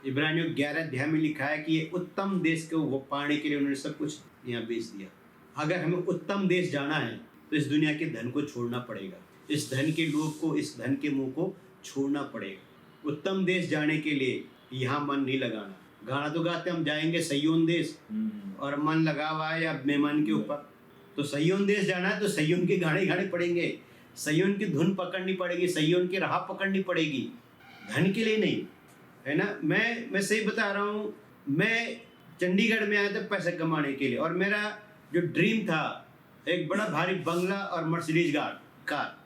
इब्रानियों 11 अध्याय में लिखा है कि ये उत्तम देश को वो पाने के लिए उन्होंने सब कुछ यहाँ बेच दिया। अगर हमें उत्तम देश जाना है तो इस दुनिया के धन को छोड़ना पड़ेगा, इस धन के लोग को, इस धन के मुंह को छोड़ना पड़ेगा। उत्तम देश जाने के लिए यहाँ मन नहीं लगाना। गाना तो गाते हम जाएंगे सय्योन देश, और मन लगा हुआ है या मेहमान के ऊपर। तो सय्योन देश जाना है तो सय्योन के गाने गाने पड़ेंगे, सय्योन की धुन पकड़नी पड़ेगी, सय्योन की राह पकड़नी पड़ेगी, धन के लिए नहीं, है ना। मैं सही बता रहा हूँ, मैं चंडीगढ़ में आया था पैसे कमाने के लिए, और मेरा जो ड्रीम था एक बड़ा भारी बंगला और मर्सिडीज कार,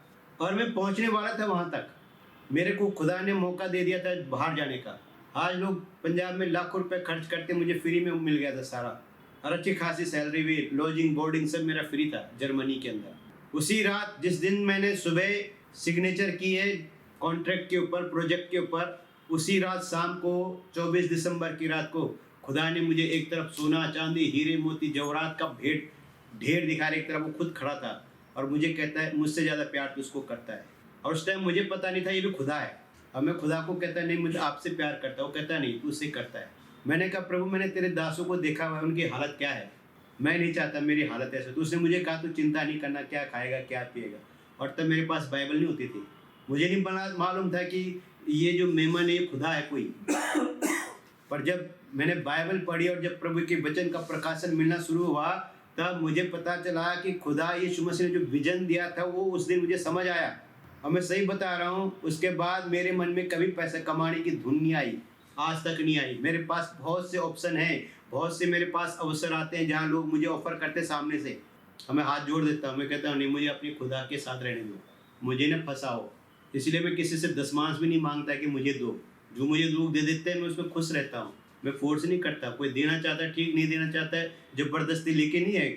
और मैं पहुँचने वाला था वहाँ तक। मेरे को खुदा ने मौका दे दिया था बाहर जाने का। आज लोग पंजाब में लाखों रुपए खर्च करते, मुझे फ्री में मिल गया था सारा, और अच्छी खासी सैलरी भी, लॉजिंग बोर्डिंग सब मेरा फ्री था जर्मनी के अंदर। उसी रात जिस दिन मैंने सुबह सिग्नेचर की है कॉन्ट्रैक्ट के ऊपर, प्रोजेक्ट के ऊपर, उसी रात शाम को 24 दिसंबर की रात को खुदा ने मुझे एक तरफ सोना चांदी हीरे मोती जवाहरात का ढेर दिखा रहा, एक तरफ वो खुद खड़ा था और मुझे कहता है मुझसे ज़्यादा प्यार तो उसको करता है। और उस टाइम मुझे पता नहीं था ये भी खुदा है। अब मैं खुदा को कहता नहीं मुझे आपसे प्यार करता, वो कहता नहीं तू उससे करता है। मैंने कहा प्रभु मैंने तेरे दासों को देखा हुआ है, उनकी हालत क्या है, मैं नहीं चाहता मेरी हालत ऐसे। तो उसने मुझे कहा तू चिंता नहीं करना, क्या खाएगा क्या पिएगा। और तब मेरे पास बाइबल नहीं होती थी, मुझे नहीं मालूम था कि ये जो मेमन है ये खुदा है कोई। पर जब मैंने बाइबल पढ़ी और जब प्रभु के वचन का प्रकाशन मिलना शुरू हुआ, तब मुझे पता चला कि खुदा यीशु मसीह ने जो विजन दिया था वो उस दिन मुझे समझ आया। और मैं सही बता रहा हूँ, उसके बाद मेरे मन में कभी पैसा कमाने की धुन नहीं आई, आज तक नहीं आई। मेरे पास बहुत से ऑप्शन हैं, बहुत से मेरे पास अवसर आते हैं जहाँ लोग मुझे ऑफर करते सामने से, मैं हाथ जोड़ देता हूँ, मैं कहता हूँ नहीं मुझे अपने खुदा के साथ रहने दो, मुझे न फंसाओ। इसलिए मैं किसी से दशमांश भी नहीं मांगता कि मुझे दो, जो मुझे लोग दे देते हैं मैं उसमें खुश रहता हूँ। मैं फोर्स नहीं करता, कोई देना चाहता है ठीक, नहीं देना चाहता है ज़बरदस्ती लेके नहीं है,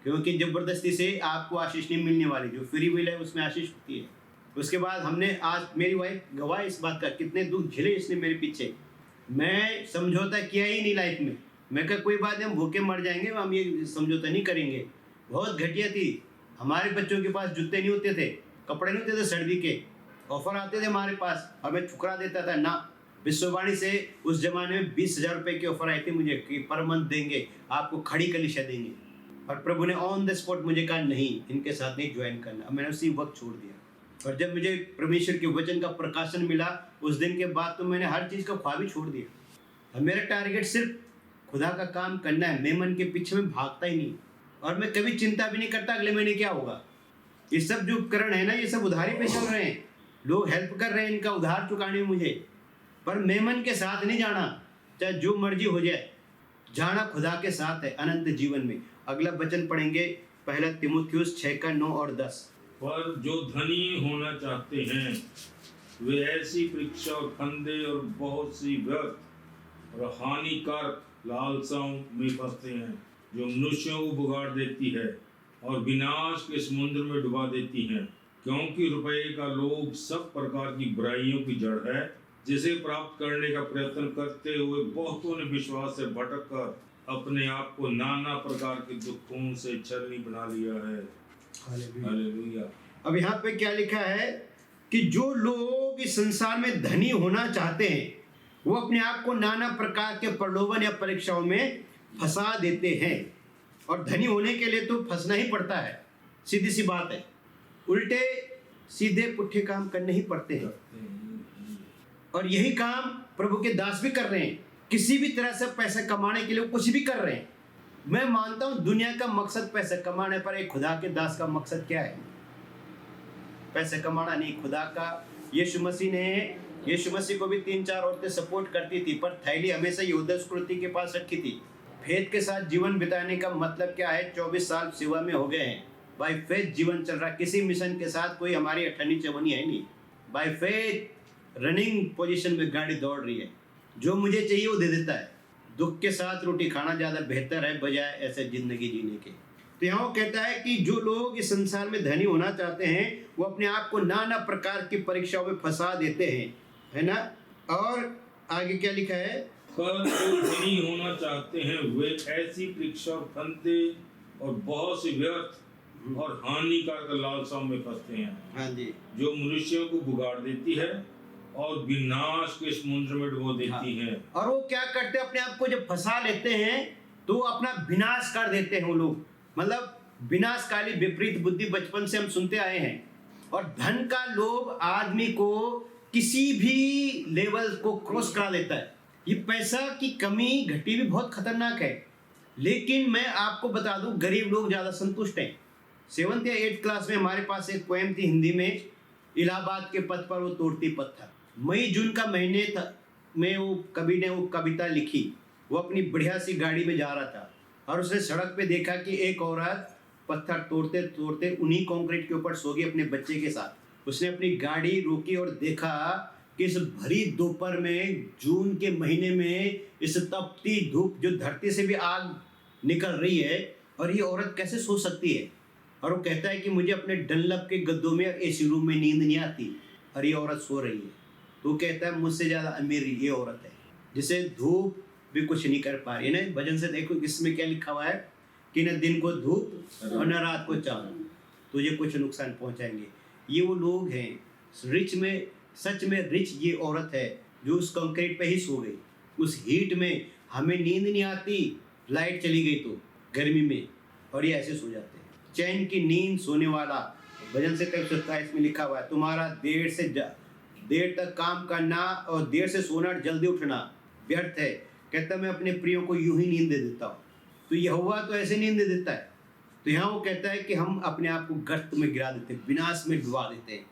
क्योंकि ज़बरदस्ती से आपको आशीष नहीं मिलने वाली, जो फ्री विल है उसमें आशीष होती है। उसके बाद हमने आज, मेरी वाइफ गवाह इस बात का, कितने दुख झेले इसने मेरे पीछे। मैं समझौता किया ही नहीं लाइफ में, मैं कहा कोई बात नहीं हम भूखे मर जाएंगे, हम ये समझौता नहीं करेंगे। बहुत घटिया थी, हमारे बच्चों के पास जूते नहीं होते थे, कपड़े नहीं होते थे सर्दी के, ऑफर आते थे हमारे पास और मैं ठुकरा देता था ना। विश्ववाणी से उस जमाने में 20,000 रुपए की ऑफर आई थी मुझे कि पर मंथ देंगे, आपको खड़ी कलीसिया देंगे। और प्रभु ने ऑन द स्पॉट मुझे कहा नहीं, इनके साथ नहीं ज्वाइन करना। अब मैंने उसी वक्त छोड़ दिया। और जब मुझे परमेश्वर के वचन का प्रकाशन मिला उस दिन के बाद तो मैंने हर चीज़ का ख्वाब ही छोड़ दिया। अब मेरा टारगेट सिर्फ खुदा का काम करना है, मेमन के पीछे में भागता ही नहीं। और मैं कभी चिंता भी नहीं करता अगले महीने क्या होगा। ये सब जो उपकरण है ना, ये सब उधारी पे चल रहे हैं, लोग हेल्प कर रहे हैं इनका उधार चुकाने में मुझे, पर मेमन के साथ नहीं जाना। चाहे जो मर्जी हो जाए, जाना खुदा के साथ है अनंत जीवन में। अगला वचन पढ़ेंगे 1 तीमुथियुस 6:9 और 10। पर जो धनी होना चाहते हैं वे ऐसी परीक्षा और फंदे और बहुत सी व्यर्थ और हानिकारक लालसाओं में फंसते हैं जो मनुष्यों को बिगाड़ देती है और विनाश के समुद्र में डुबा देती हैं। क्योंकि रुपये का लोभ सब प्रकार की बुराइयों की जड़ है, जिसे प्राप्त करने का प्रयत्न करते हुए बहुतों ने विश्वास से भटक कर अपने आप को नाना प्रकार के दुखों से छलनी बना लिया है। हालेलुया। अब यहाँ पे क्या लिखा है कि जो लोग इस संसार में धनी होना चाहते हैं वो अपने आप को नाना प्रकार के प्रलोभन या परीक्षाओं में फंसा देते हैं। और धनी होने के लिए तो फंसना ही पड़ता है, सीधी सी बात है। उल्टे सीधे पुट्ठे काम करने ही पड़ते हैं। और यही काम प्रभु के दास भी कर रहे हैं। किसी भी तरह से पैसा कमाने के लिए कुछ भी कर रहे हैं। मैं मानता हूं दुनिया का मकसद पैसा कमाने पर एक खुदा के दास का मकसद क्या है? पैसा कमाना नहीं, खुदा का। यीशु मसीह को भी 3-4 औरतें सपोर्ट करती थी, पर थैली हमेशा यहूदा स्कृति के पास रखी थी। फेथ के साथ जीवन बिताने का मतलब क्या है? 24 साल सेवा में हो गए हैं, बाय फेथ जीवन चल रहा है। किसी मिशन के साथ कोई हमारी अठन्नी चवनी है नहीं, बाय फेथ रनिंग पोजीशन में गाड़ी दौड़ रही है। जो मुझे चाहिए वो दे देता है। दुख के साथ रोटी खाना ज़्यादा बेहतर है बजाय ऐसे ज़िंदगी जीने के। तो यहाँ वो कहता है कि जो लोग इस संसार में धनी होना चाहते हैं वो अपने आप को नाना प्रकार की परीक्षाओं में फंसा देते हैं, है ना। और आगे क्या लिखा है? पर जो धनी होना चाहते हैं वे ऐसी परीक्षा फंदे और बहुत सी व्यर्थ और हानिकारक लालसाओं में फंसते हैं। हाँ जी। जो मनुष्यों को बिगाड़ देती है और विनाश के समुद्र में डुबो देती है। और वो क्या करते हैं? अपने आप को जब फंसा लेते हैं तो अपना विनाश कर देते हैं वो लोग। मतलब विनाशकाली विपरीत बुद्धि बचपन से हम सुनते आए हैं। और धन का लोभ आदमी को किसी भी लेवल को क्रॉस करा देता है। ये पैसा की कमी घटी भी बहुत खतरनाक है। लेकिन मैं आपको बता दूं, गरीब लोग ज़्यादा संतुष्ट हैं। 7th या 8th क्लास में हमारे पास एक पोएम थी हिंदी में, इलाहाबाद के पथ पर वो तोड़ती पत्थर। मई जून का महीने था में वो कवि ने वो कविता लिखी। वो अपनी बढ़िया सी गाड़ी में जा रहा था और उसने सड़क पे देखा कि एक औरत पत्थर तोड़ते तोड़ते उन्हीं कंक्रीट के ऊपर सो गई अपने बच्चे के साथ। उसने अपनी गाड़ी रोकी और देखा कि इस भरी दोपहर में, जून के महीने में, इस तपती धूप जो धरती से भी आग निकल रही है, और ये औरत कैसे सो सकती है। और वो कहता है कि मुझे अपने डनलप के गद्दों में एसी रूम में नींद नहीं आती और ये औरत सो रही है। तो कहता है मुझसे ज़्यादा अमीर ये औरत है जिसे धूप भी कुछ नहीं कर पा रही है ना। भजन से देखो इसमें क्या लिखा हुआ है कि न दिन को धूप और न रात को चांद तुझे कुछ नुकसान पहुंचाएंगे। ये वो लोग हैं रिच में, सच में रिच ये औरत है जो उस कंक्रीट पे ही सो गई। उस हीट में हमें नींद नहीं आती, लाइट चली गई तो गर्मी में, और ये ऐसे सो जाते हैं। चैन की नींद सोने वाला, भजन से 27 में लिखा हुआ है, तुम्हारा देर तक काम करना और देर से सोना जल्दी उठना व्यर्थ है। कहता मैं अपने प्रियों को यूं ही नींद दे देता हूँ। तो यहोवा तो ऐसे नींद दे देता है। तो यहाँ वो कहता है कि हम अपने आप को गर्त में गिरा देते हैं, विनाश में डुबा देते हैं।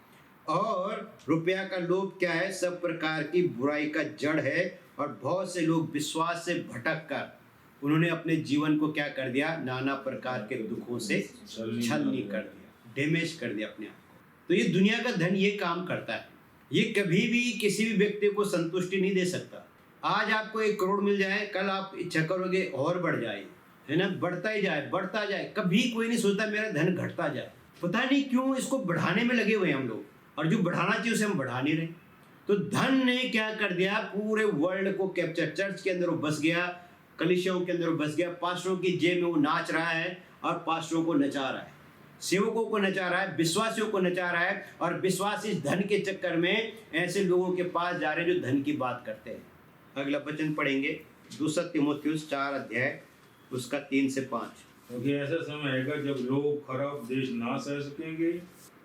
और रुपया का लोभ क्या है? सब प्रकार की बुराई का जड़ है। और बहुत से लोग विश्वास से भटक कर उन्होंने अपने जीवन को क्या कर दिया? नाना प्रकार के दुखों से छलनी कर दिया, डैमेज कर दिया अपने आप को। तो ये दुनिया का धन ये काम करता है। ये कभी भी किसी भी व्यक्ति को संतुष्टि नहीं दे सकता। आज आपको 1 करोड़ मिल जाए, कल आप इच्छा करोगे और बढ़ जाए, है ना, बढ़ता ही जाए, बढ़ता जाए। कभी कोई नहीं सोचता मेरा धन घटता जाए। पता नहीं क्यों इसको बढ़ाने में लगे हुए हैं हम लोग, और जो बढ़ाना चाहिए उसे हम बढ़ा नहीं रहे। तो धन ने क्या कर दिया? पूरे वर्ल्ड को कैप्चर। चर्च के अंदर वो बस गया, कलीसियाओं के अंदर वो बस गया, पास्टरों की जेब में वो नाच रहा है और पास्टरों को नचा रहा है। सेवकों को नचा रहा है, विश्वासियों को नचा रहा है, और विश्वासी धन के चक्कर में ऐसे लोगों के पास जा रहे हैं जो धन की बात करते हैं। अगला वचन पढ़ेंगे, 2 तीमुथियुस 4 अध्याय उसका 3 से 5। क्योंकि ऐसा समय आएगा जब लोग खराब उपदेश ना सह सकेंगे,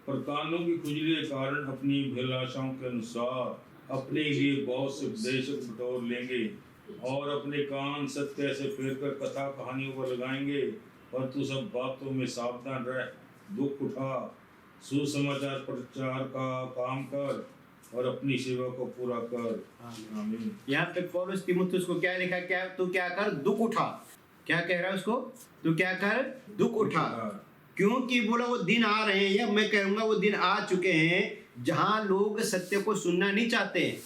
पर कानों की खुजली के कारण अपनी अभिलाषाओं के अनुसार अपने लिए बहुत से उपदेशक बटोर लेंगे, और अपने कान सत्य से फेर कर कथा कहानियों पर लगाएंगे। और तू सब बातों में सावधान रह, दुख उठा, सुसमाचार प्रचार का काम कर, और अपनी सेवा को पूरा कर। आमीन। यहाँ पे पौलुस तीमुथियुस को क्या लिखा, क्या तू क्या कर, दुख उठा। क्या कह रहा है उसको, तू क्या कर, दुख उठा। क्योंकि बोला वो दिन आ रहे हैं, या मैं कहूँगा वो दिन आ चुके हैं जहाँ लोग सत्य को सुनना नहीं चाहते हैं।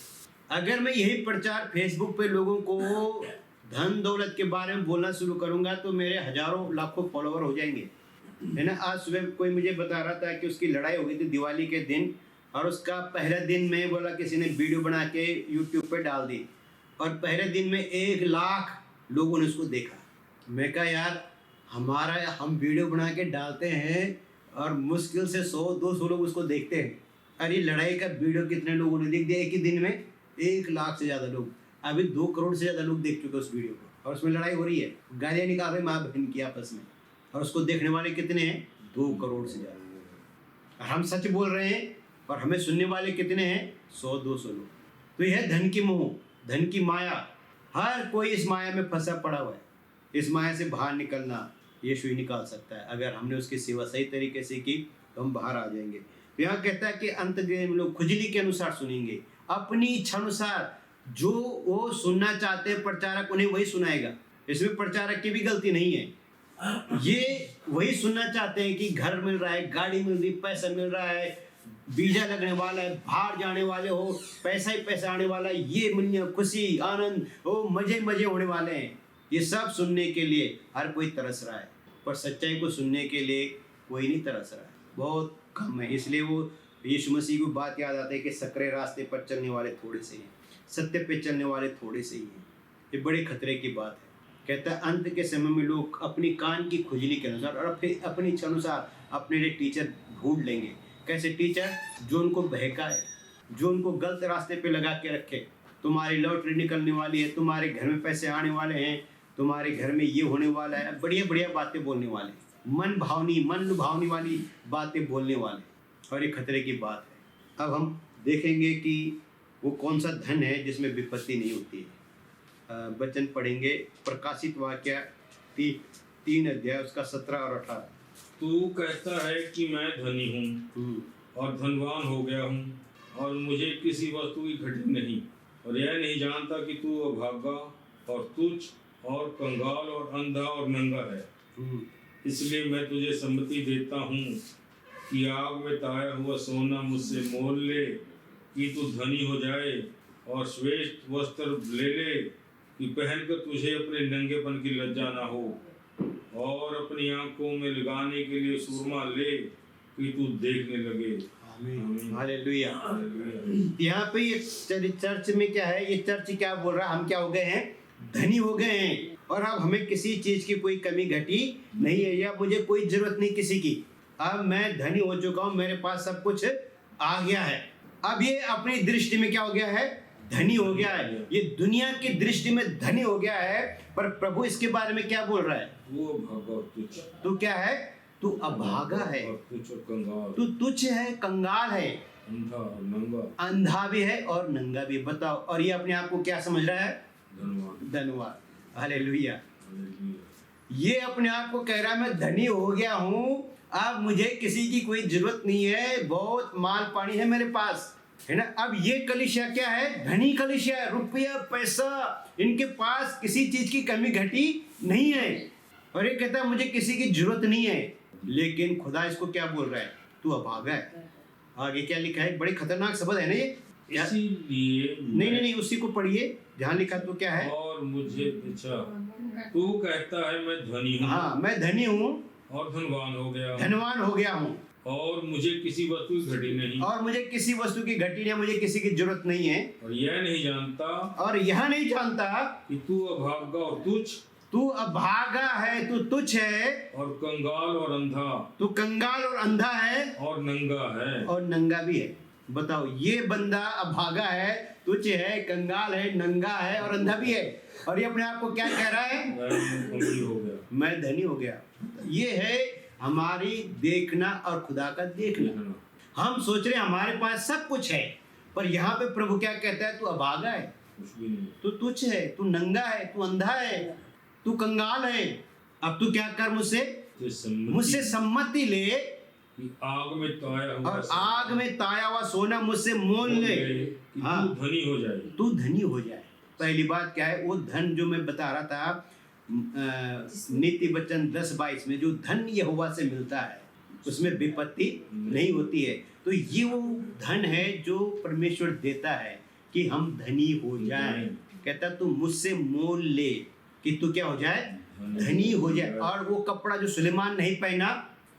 अगर मैं यही प्रचार फेसबुक पे लोगों को धन दौलत के बारे में बोलना शुरू करूँगा तो मेरे हजारों लाखों फॉलोवर हो जाएंगे, है ना। आज सुबह कोई मुझे बता रहा था कि उसकी लड़ाई हो गई थी दिवाली के दिन, और उसका पहले दिन में बोला किसी ने वीडियो बना के यूट्यूब पे डाल दी, और पहले दिन में 1 लाख लोगों ने उसको देखा। मैं कहा यार हम वीडियो बना के डालते हैं और मुश्किल से 100-200 लोग उसको देखते हैं। अरे लड़ाई का वीडियो कितने लोगों ने देख दिया एक ही दिन में, 1 लाख से ज़्यादा लोग। अभी 2 करोड़ से ज़्यादा लोग देख चुके उस वीडियो को, और उसमें लड़ाई हो रही है, गालियाँ निकाल रहे माँ बहन की आपस में, और उसको देखने वाले कितने हैं, 2 करोड़ से ज़्यादा। और हम सच बोल रहे हैं और हमें सुनने वाले कितने हैं, 100-200 लोग। तो यह है धन की मोह, धन की माया। हर कोई इस माया में फंसा पड़ा हुआ है। इस माया से बाहर निकलना यीशु ही निकाल सकता है। अगर हमने उसकी सेवा सही तरीके से की तो हम बाहर आ जाएंगे। तो यहाँ कहता है कि अंत में लोग खुजली के अनुसार सुनेंगे, अपनी इच्छा अनुसार। जो वो सुनना चाहते हैं प्रचारक, उन्हें वही सुनाएगा। इसमें प्रचारक की भी गलती नहीं है। ये वही सुनना चाहते हैं कि घर मिल रहा है, गाड़ी मिल रही, पैसा मिल रहा है, वीजा लगने वाला है, बाहर जाने वाले हो, पैसा ही पैसा आने वाला है, ये मिलने खुशी आनंद हो, मजे मजे होने वाले हैं। ये सब सुनने के लिए हर कोई तरस रहा है, पर सच्चाई को सुनने के लिए कोई नहीं तरस रहा है, बहुत कम है। इसलिए वो यीशु मसीह की बात याद आती है कि सकरे रास्ते पर चलने वाले थोड़े से हैं, सत्य पे चलने वाले थोड़े से ही हैं। ये बड़े खतरे की बात है। कहता है अंत के समय में लोग अपनी कान की खुजली के अनुसार और फिर अपनी इच्छा अनुसार अपने लिए टीचर ढूंढ लेंगे। कैसे टीचर? जो उनको बहकाए, जो उनको गलत रास्ते पे लगा के रखे। तुम्हारी लॉटरी निकलने वाली है, तुम्हारे घर में पैसे आने वाले हैं, तुम्हारे घर में ये होने वाला है, बढ़िया बढ़िया बातें बोलने वाले, मन लुभावनी वाली बातें बोलने वाले, और ये खतरे की बात है। अब हम देखेंगे कि वो कौन सा धन है जिसमें विपत्ति नहीं होती है। वचन पढ़ेंगे, प्रकाशित वाक्य 3 अध्याय उसका 17 और 18। तू कहता है कि मैं धनी हूँ और धनवान हो गया हूँ, और मुझे किसी वस्तु की घटी नहीं, और यह नहीं जानता कि तू अभागा और तुच्छ और कंगाल और अंधा और नंगा है। इसलिए मैं तुझे सम्मति देता हूँ कि आग में ताया हुआ सोना मुझसे मोल ले, कि तू धनी हो जाए, और श्वेत वस्त्र ले ले कि पहनकर तुझे अपने नंगेपन की लज्जा ना हो, और अपनी आंखों में लगाने के लिए सुरमा ले कि तू देखने लगे। हालेलुया। यहाँ पे ये चर्च में क्या है, ये चर्च क्या बोल रहा है, हम क्या हो गए हैं, धनी हो गए हैं, और अब हमें किसी चीज की कोई कमी घटी नहीं है, या मुझे कोई जरूरत नहीं किसी की। अब मैं धनी हो चुका हूँ, मेरे पास सब कुछ आ गया है। अब ये अपनी दृष्टि में क्या हो गया है, धनी हो गया है। ये दुनिया की दृष्टि में धनी हो गया है, पर प्रभु इसके बारे में क्या बोल रहा है, वो अभागा और तुच्छ। तू क्या है, तू अभागा है, और तुच्छ और कंगाल, तू तुच्छ है, कंगाल है, अंधा और नंगा, अंधा भी है और नंगा भी। बताओ, और ये अपने आप को क्या समझ रहा है, धनवान। धनवान। हालेलुया। ये अपने आप को कह रहा है मैं धनी हो गया हूँ, अब मुझे किसी की कोई जरूरत नहीं है, बहुत माल पानी है मेरे पास, है ना। अब ये कलीसिया क्या है, धनी कलीसिया है, रुपया पैसा इनके पास, किसी चीज की कमी घटी नहीं है, और ये कहता है मुझे किसी की जरूरत नहीं है। लेकिन खुदा इसको क्या बोल रहा है, तू अभागा है। आगे क्या लिखा है, बड़े खतरनाक शब्द है ना ये। इसीलिए नहीं, उसी को पढ़िए जहाँ लिखा, तो क्या है, और मुझे पूछा, तू कहता है मैं धनी हूँ, हाँ मैं धनी हूँ और धनवान हो गया, धनवान हो गया हूँ, और मुझे किसी वस्तु की घटी नहीं, और मुझे किसी वस्तु की घटी नहीं, मुझे किसी की जरूरत नहीं है, और यह नहीं जानता और यह नहीं जानता कि तू अभागा और तुच्छ तू अभागा है, तू तुच्छ है, और कंगाल और अंधा तू कंगाल और अंधा है और नंगा है। और नंगा भी है। बताओ, ये बंदा अभागा है, तुच्छ है, कंगाल है, नंगा है और अंधा भी है, और ये अपने आप को क्या कह रहा है? मैं अमीर हो गया, मैं धनी हो गया। ये है हमारी देखना और खुदा का देखना। हम सोच रहे हैं हमारे पास सब कुछ है, पर यहाँ पे प्रभु क्या कहता है? तू अभागा है, कुछ भी नहीं। तू तुच्छ है, तू नंगा है, तू अंधा है, तू कंगाल है। अब तू क्या कर? मुझसे सम्मति ले कि आग में ताया हुआ और आग में ताया हुआ सोना मुझसे मोल ले कि हाँ, तू धनी हो जाए। तू धनी हो जाए। पहली बात क्या है? वो धन जो मैं बता रहा था नीति वचन 10:22 में, जो धन यहोवा से मिलता है उसमें विपत्ति नहीं होती है। तो ये वो धन है जो परमेश्वर देता है कि हम धनी हो जाएं। कहता तू मुझसे मोल ले कि तू क्या हो जाए? धनी हो जाए। और वो कपड़ा जो सुलेमान नहीं पहना,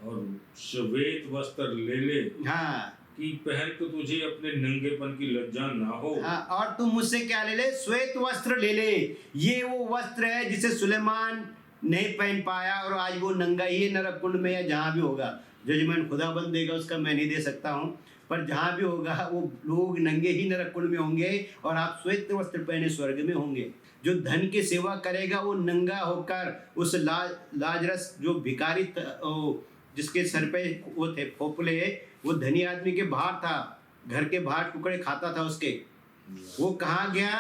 और श्वेत वस्त्र ले ले हाँ कि पहन के तुझे अपने नंगेपन की लज्जा ना हो। हाँ, और तुम मुझसे क्या ले ले? श्वेत वस्त्र ले ले। ये वो वस्त्र है जिसे सुलेमान नहीं पहन पाया, और आज वो नंगा ही नरक कुंड में या जहाँ भी होगा, जजमेंट खुदाबंद देगा उसका मैं नहीं दे सकता हूँ, पर जहाँ भी होगा वो लोग नंगे ही नरक कुंड में होंगे और आप श्वेत वस्त्र पहने स्वर्ग में होंगे। जो धन की सेवा करेगा वो नंगा होकर उस लाजरस जो भिखारी जिसके सर पे वो थे फोपले, वो धनी आदमी के बाहर था, घर के बाहर टुकड़े खाता था उसके, वो कहाँ गया?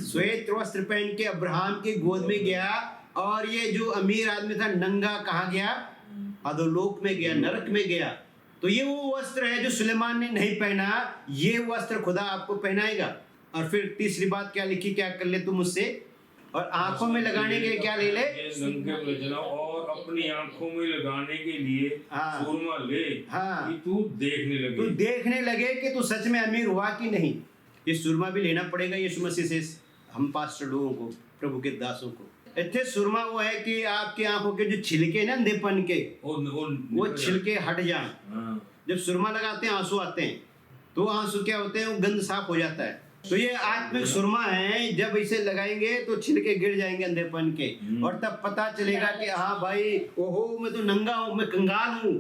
श्वेत वस्त्र पहन के अब्राहम की गोद में गया। और ये जो अमीर आदमी था नंगा कहाँ गया? अधोलोक में गया, नरक में गया। तो ये वो वस्त्र है जो सुलेमान ने नहीं पहना, ये वस्त्र खुदा आपको पहनाएगा। और फिर तीसरी बात क्या लिखी? क्या कर ले तू मुझसे? और आंखों में लगाने के लिए क्या ले ले? और अपनी आंखों में लगाने के लिए हाँ, सुरमा ले हाँ, कि तू देखने लगे। तू देखने लगे कि तू सच में अमीर हुआ कि नहीं। ये सुरमा भी लेना पड़ेगा यीशु मसीह से, हम पास्टर लोगों को, प्रभु के दासों को। इतने सुरमा वो है कि आपकी आंखों के जो छिलके ना अंधेपन के, वो छिलके हट जाए। जब सुरमा लगाते हैं आंसू आते हैं, तो आंसू क्या होते हैं? वो गंद साफ हो जाता है। तो ये आत्मिक सुरमा है, जब इसे लगाएंगे तो छिलके गिर जाएंगे अंधेपन के, और तब पता चलेगा कि हाँ भाई, ओहो मैं तो नंगा हूँ, मैं कंगाल हूँ,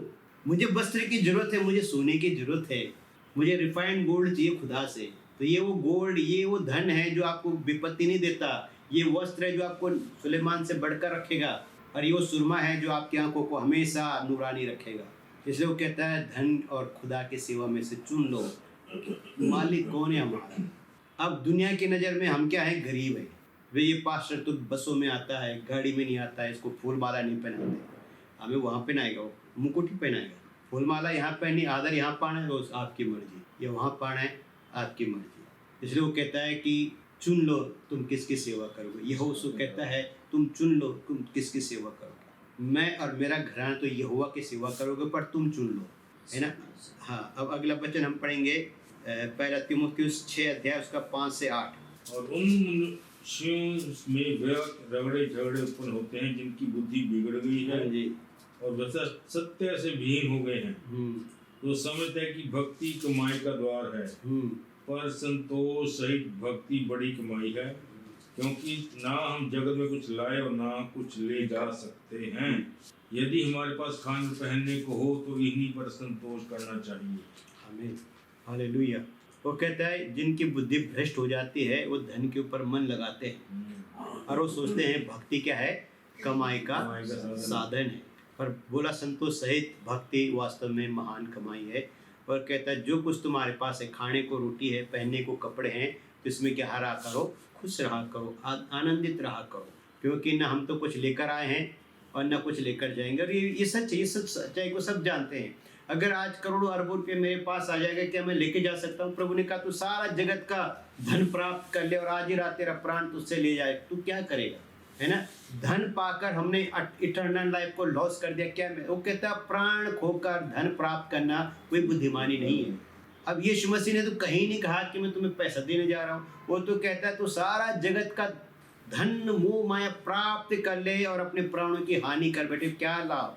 मुझे वस्त्र की जरूरत है, मुझे सोने की जरूरत है, मुझे रिफाइंड गोल्ड चाहिए खुदा से। तो ये वो गोल्ड, ये वो धन है जो आपको विपत्ति नहीं देता। ये वस्त्र है जो आपको सुलेमान से बढ़कर रखेगा, और ये वो सुरमा है जो आपकी आंखों को हमेशा नूरानी रखेगा। इसलिए वो कहता है धन और खुदा की सेवा में से चुन लो। मालिक कौन है हमारा? अब दुनिया की नज़र में हम क्या है? गरीब है। वे ये पास्टर तो बसों में आता है, गाड़ी में नहीं आता है, इसको फूल माला नहीं पहनाते, हमें वहाँ पहनाएगा, वो मुकुट ही पहनाएगा। फूल माला यहाँ पहनी, आदर यहाँ पाना है, वो आपकी मर्जी, या वहाँ पाना है, आपकी मर्जी। इसलिए वो कहता है कि चुन लो तुम किसकी सेवा करोगे। यहोशू कहता है तुम चुन लो तुम किसकी सेवा करोगे। मैं और मेरा घराना तो यहोवा की सेवा करोगे, पर तुम चुन लो, है ना। हाँ, अब अगला वचन हम पढ़ेंगे, पहला तीमुथियुस 6 अध्याय उसका 5 से 8। और उन मनुष्यों में व्यर्थ रगड़े झगड़े उत्पन्न होते हैं जिनकी बुद्धि बिगड़ गई है जी, और वह सत्य से विहीन हो गए हैं। तो समझते हैं कि भक्ति कमाई का द्वार है, पर संतोष सहित भक्ति बड़ी कमाई है, क्योंकि ना हम जगत में कुछ लाए और ना कुछ ले जा सकते हैं। यदि हमारे पास खाने पहनने को हो तो इन्हीं पर संतोष करना चाहिए। आमीन, हालेलुया। वो कहता है जिनकी बुद्धि भ्रष्ट हो जाती है वो धन के ऊपर मन लगाते हैं और वो सोचते हैं भक्ति क्या है? कमाई का साधन है। पर बोला संतोष सहित भक्ति वास्तव में महान कमाई है। और कहता है जो कुछ तुम्हारे पास है, खाने को रोटी है, पहनने को कपड़े हैं, तो इसमें क्या रहा करो? खुश रहा करो, आनंदित रहा करो, क्योंकि ना हम तो कुछ लेकर आए हैं और ना कुछ लेकर जाएंगे। और ये सच है, ये सब सच्चाई को सब जानते हैं। अगर आज करोड़ों अरबों रुपये मेरे पास आ जाएगा, क्या मैं लेके जा सकता हूँ? प्रभु ने कहा तू सारा जगत का धन प्राप्त कर ले और आज ही रात तेरा प्राण तुझसे ले जाए, तू क्या करेगा? है ना। धन पाकर हमने इटर्नल लाइफ को लॉस कर दिया, क्या मैं? वो कहता है प्राण खोकर धन प्राप्त करना कोई बुद्धिमानी नहीं है। अब यीशु मसीह ने तो कहीं नहीं कहा कि मैं तुम्हें पैसा देने जा रहा हूँ। वो तो कहता है तो सारा जगत का धन मोह माया प्राप्त कर ले और अपने प्राणों की हानि कर बैठे, क्या लाभ?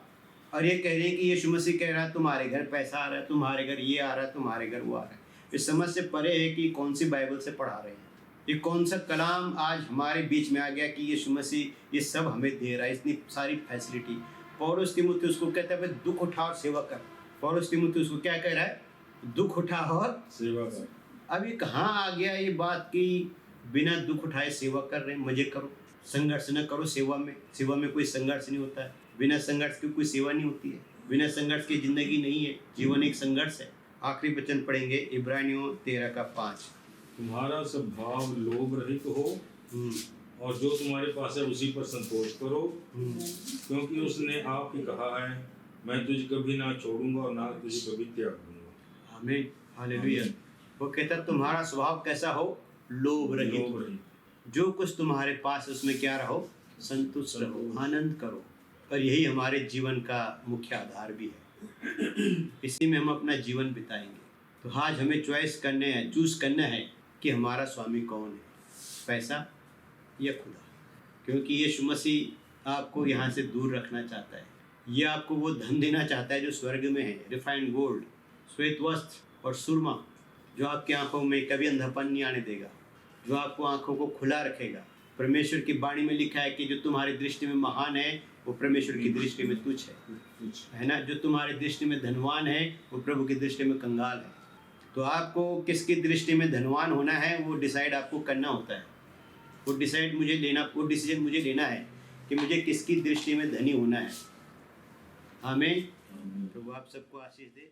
और ये कह रहे हैं कि यीशु मसीह कह रहा है तुम्हारे घर पैसा आ रहा है, तुम्हारे घर ये आ रहा है, तुम्हारे घर वो आ रहा है। इस समझ से परे है कि कौन सी बाइबल से पढ़ा रहे हैं। ये कौन सा कलाम आज हमारे बीच में आ गया कि यीशु मसीह ये सब हमें दे रहा है, इतनी सारी फैसिलिटी। पौलुस तीमुथियुस को कहता है भाई दुख उठा और सेवा कर। पौलुस तीमुथियुस को क्या कह रहा है? दुख उठा और सेवा कर। अब ये कहाँ आ गया ये बात कि बिना दुख उठाए सेवा कर रहे हैं? मजे करो, संघर्ष न करो सेवा में। सेवा में कोई संघर्ष नहीं होता है, बिना संघर्ष की कोई सेवा नहीं होती है, बिना संघर्ष की जिंदगी नहीं है। जीवन एक संघर्ष है। आखिरी वचन पढ़ेंगे इब्रानियों 13:5। तुम्हारा स्वभाव लोभ रहित हो और जो तुम्हारे पास है उसी पर संतोष करो, क्योंकि उसने आप ही कहा है, मैं तुझे कभी ना छोड़ूंगा और ना तुझे कभी त्याग दूंगा। आमीन, हालेलुया। वो कहता है तुम्हारा स्वभाव कैसा हो? लोभ रहित हो। जो कुछ तुम्हारे पास है उसमें क्या रहो? संतुष्ट रहो, आनंद करो। और यही हमारे जीवन का मुख्य आधार भी है। इसी में हम अपना जीवन बिताएंगे। तो आज हमें चूज करना है कि हमारा स्वामी कौन है, पैसा या खुदा। क्योंकि यीशु मसीह आपको यहाँ से दूर रखना चाहता है। ये आपको वो धन देना चाहता है जो स्वर्ग में है, रिफाइंड गोल्ड, श्वेत वस्त्र और सुरमा, जो आपकी आंखों में कभी अंधापन नहीं आने देगा, जो आपको आंखों को खुला रखेगा। परमेश्वर की वाणी में लिखा है कि जो तुम्हारी दृष्टि में महान है वो परमेश्वर की दृष्टि में तुच्छ है ना। जो तुम्हारी दृष्टि में धनवान है वो प्रभु की दृष्टि में कंगाल है। तो आपको किसकी दृष्टि में धनवान होना है वो डिसाइड आपको करना होता है। वो डिसीजन मुझे लेना है कि मुझे किसकी दृष्टि में धनी होना है। आमीन। तो वो आप सबको आशीष दे।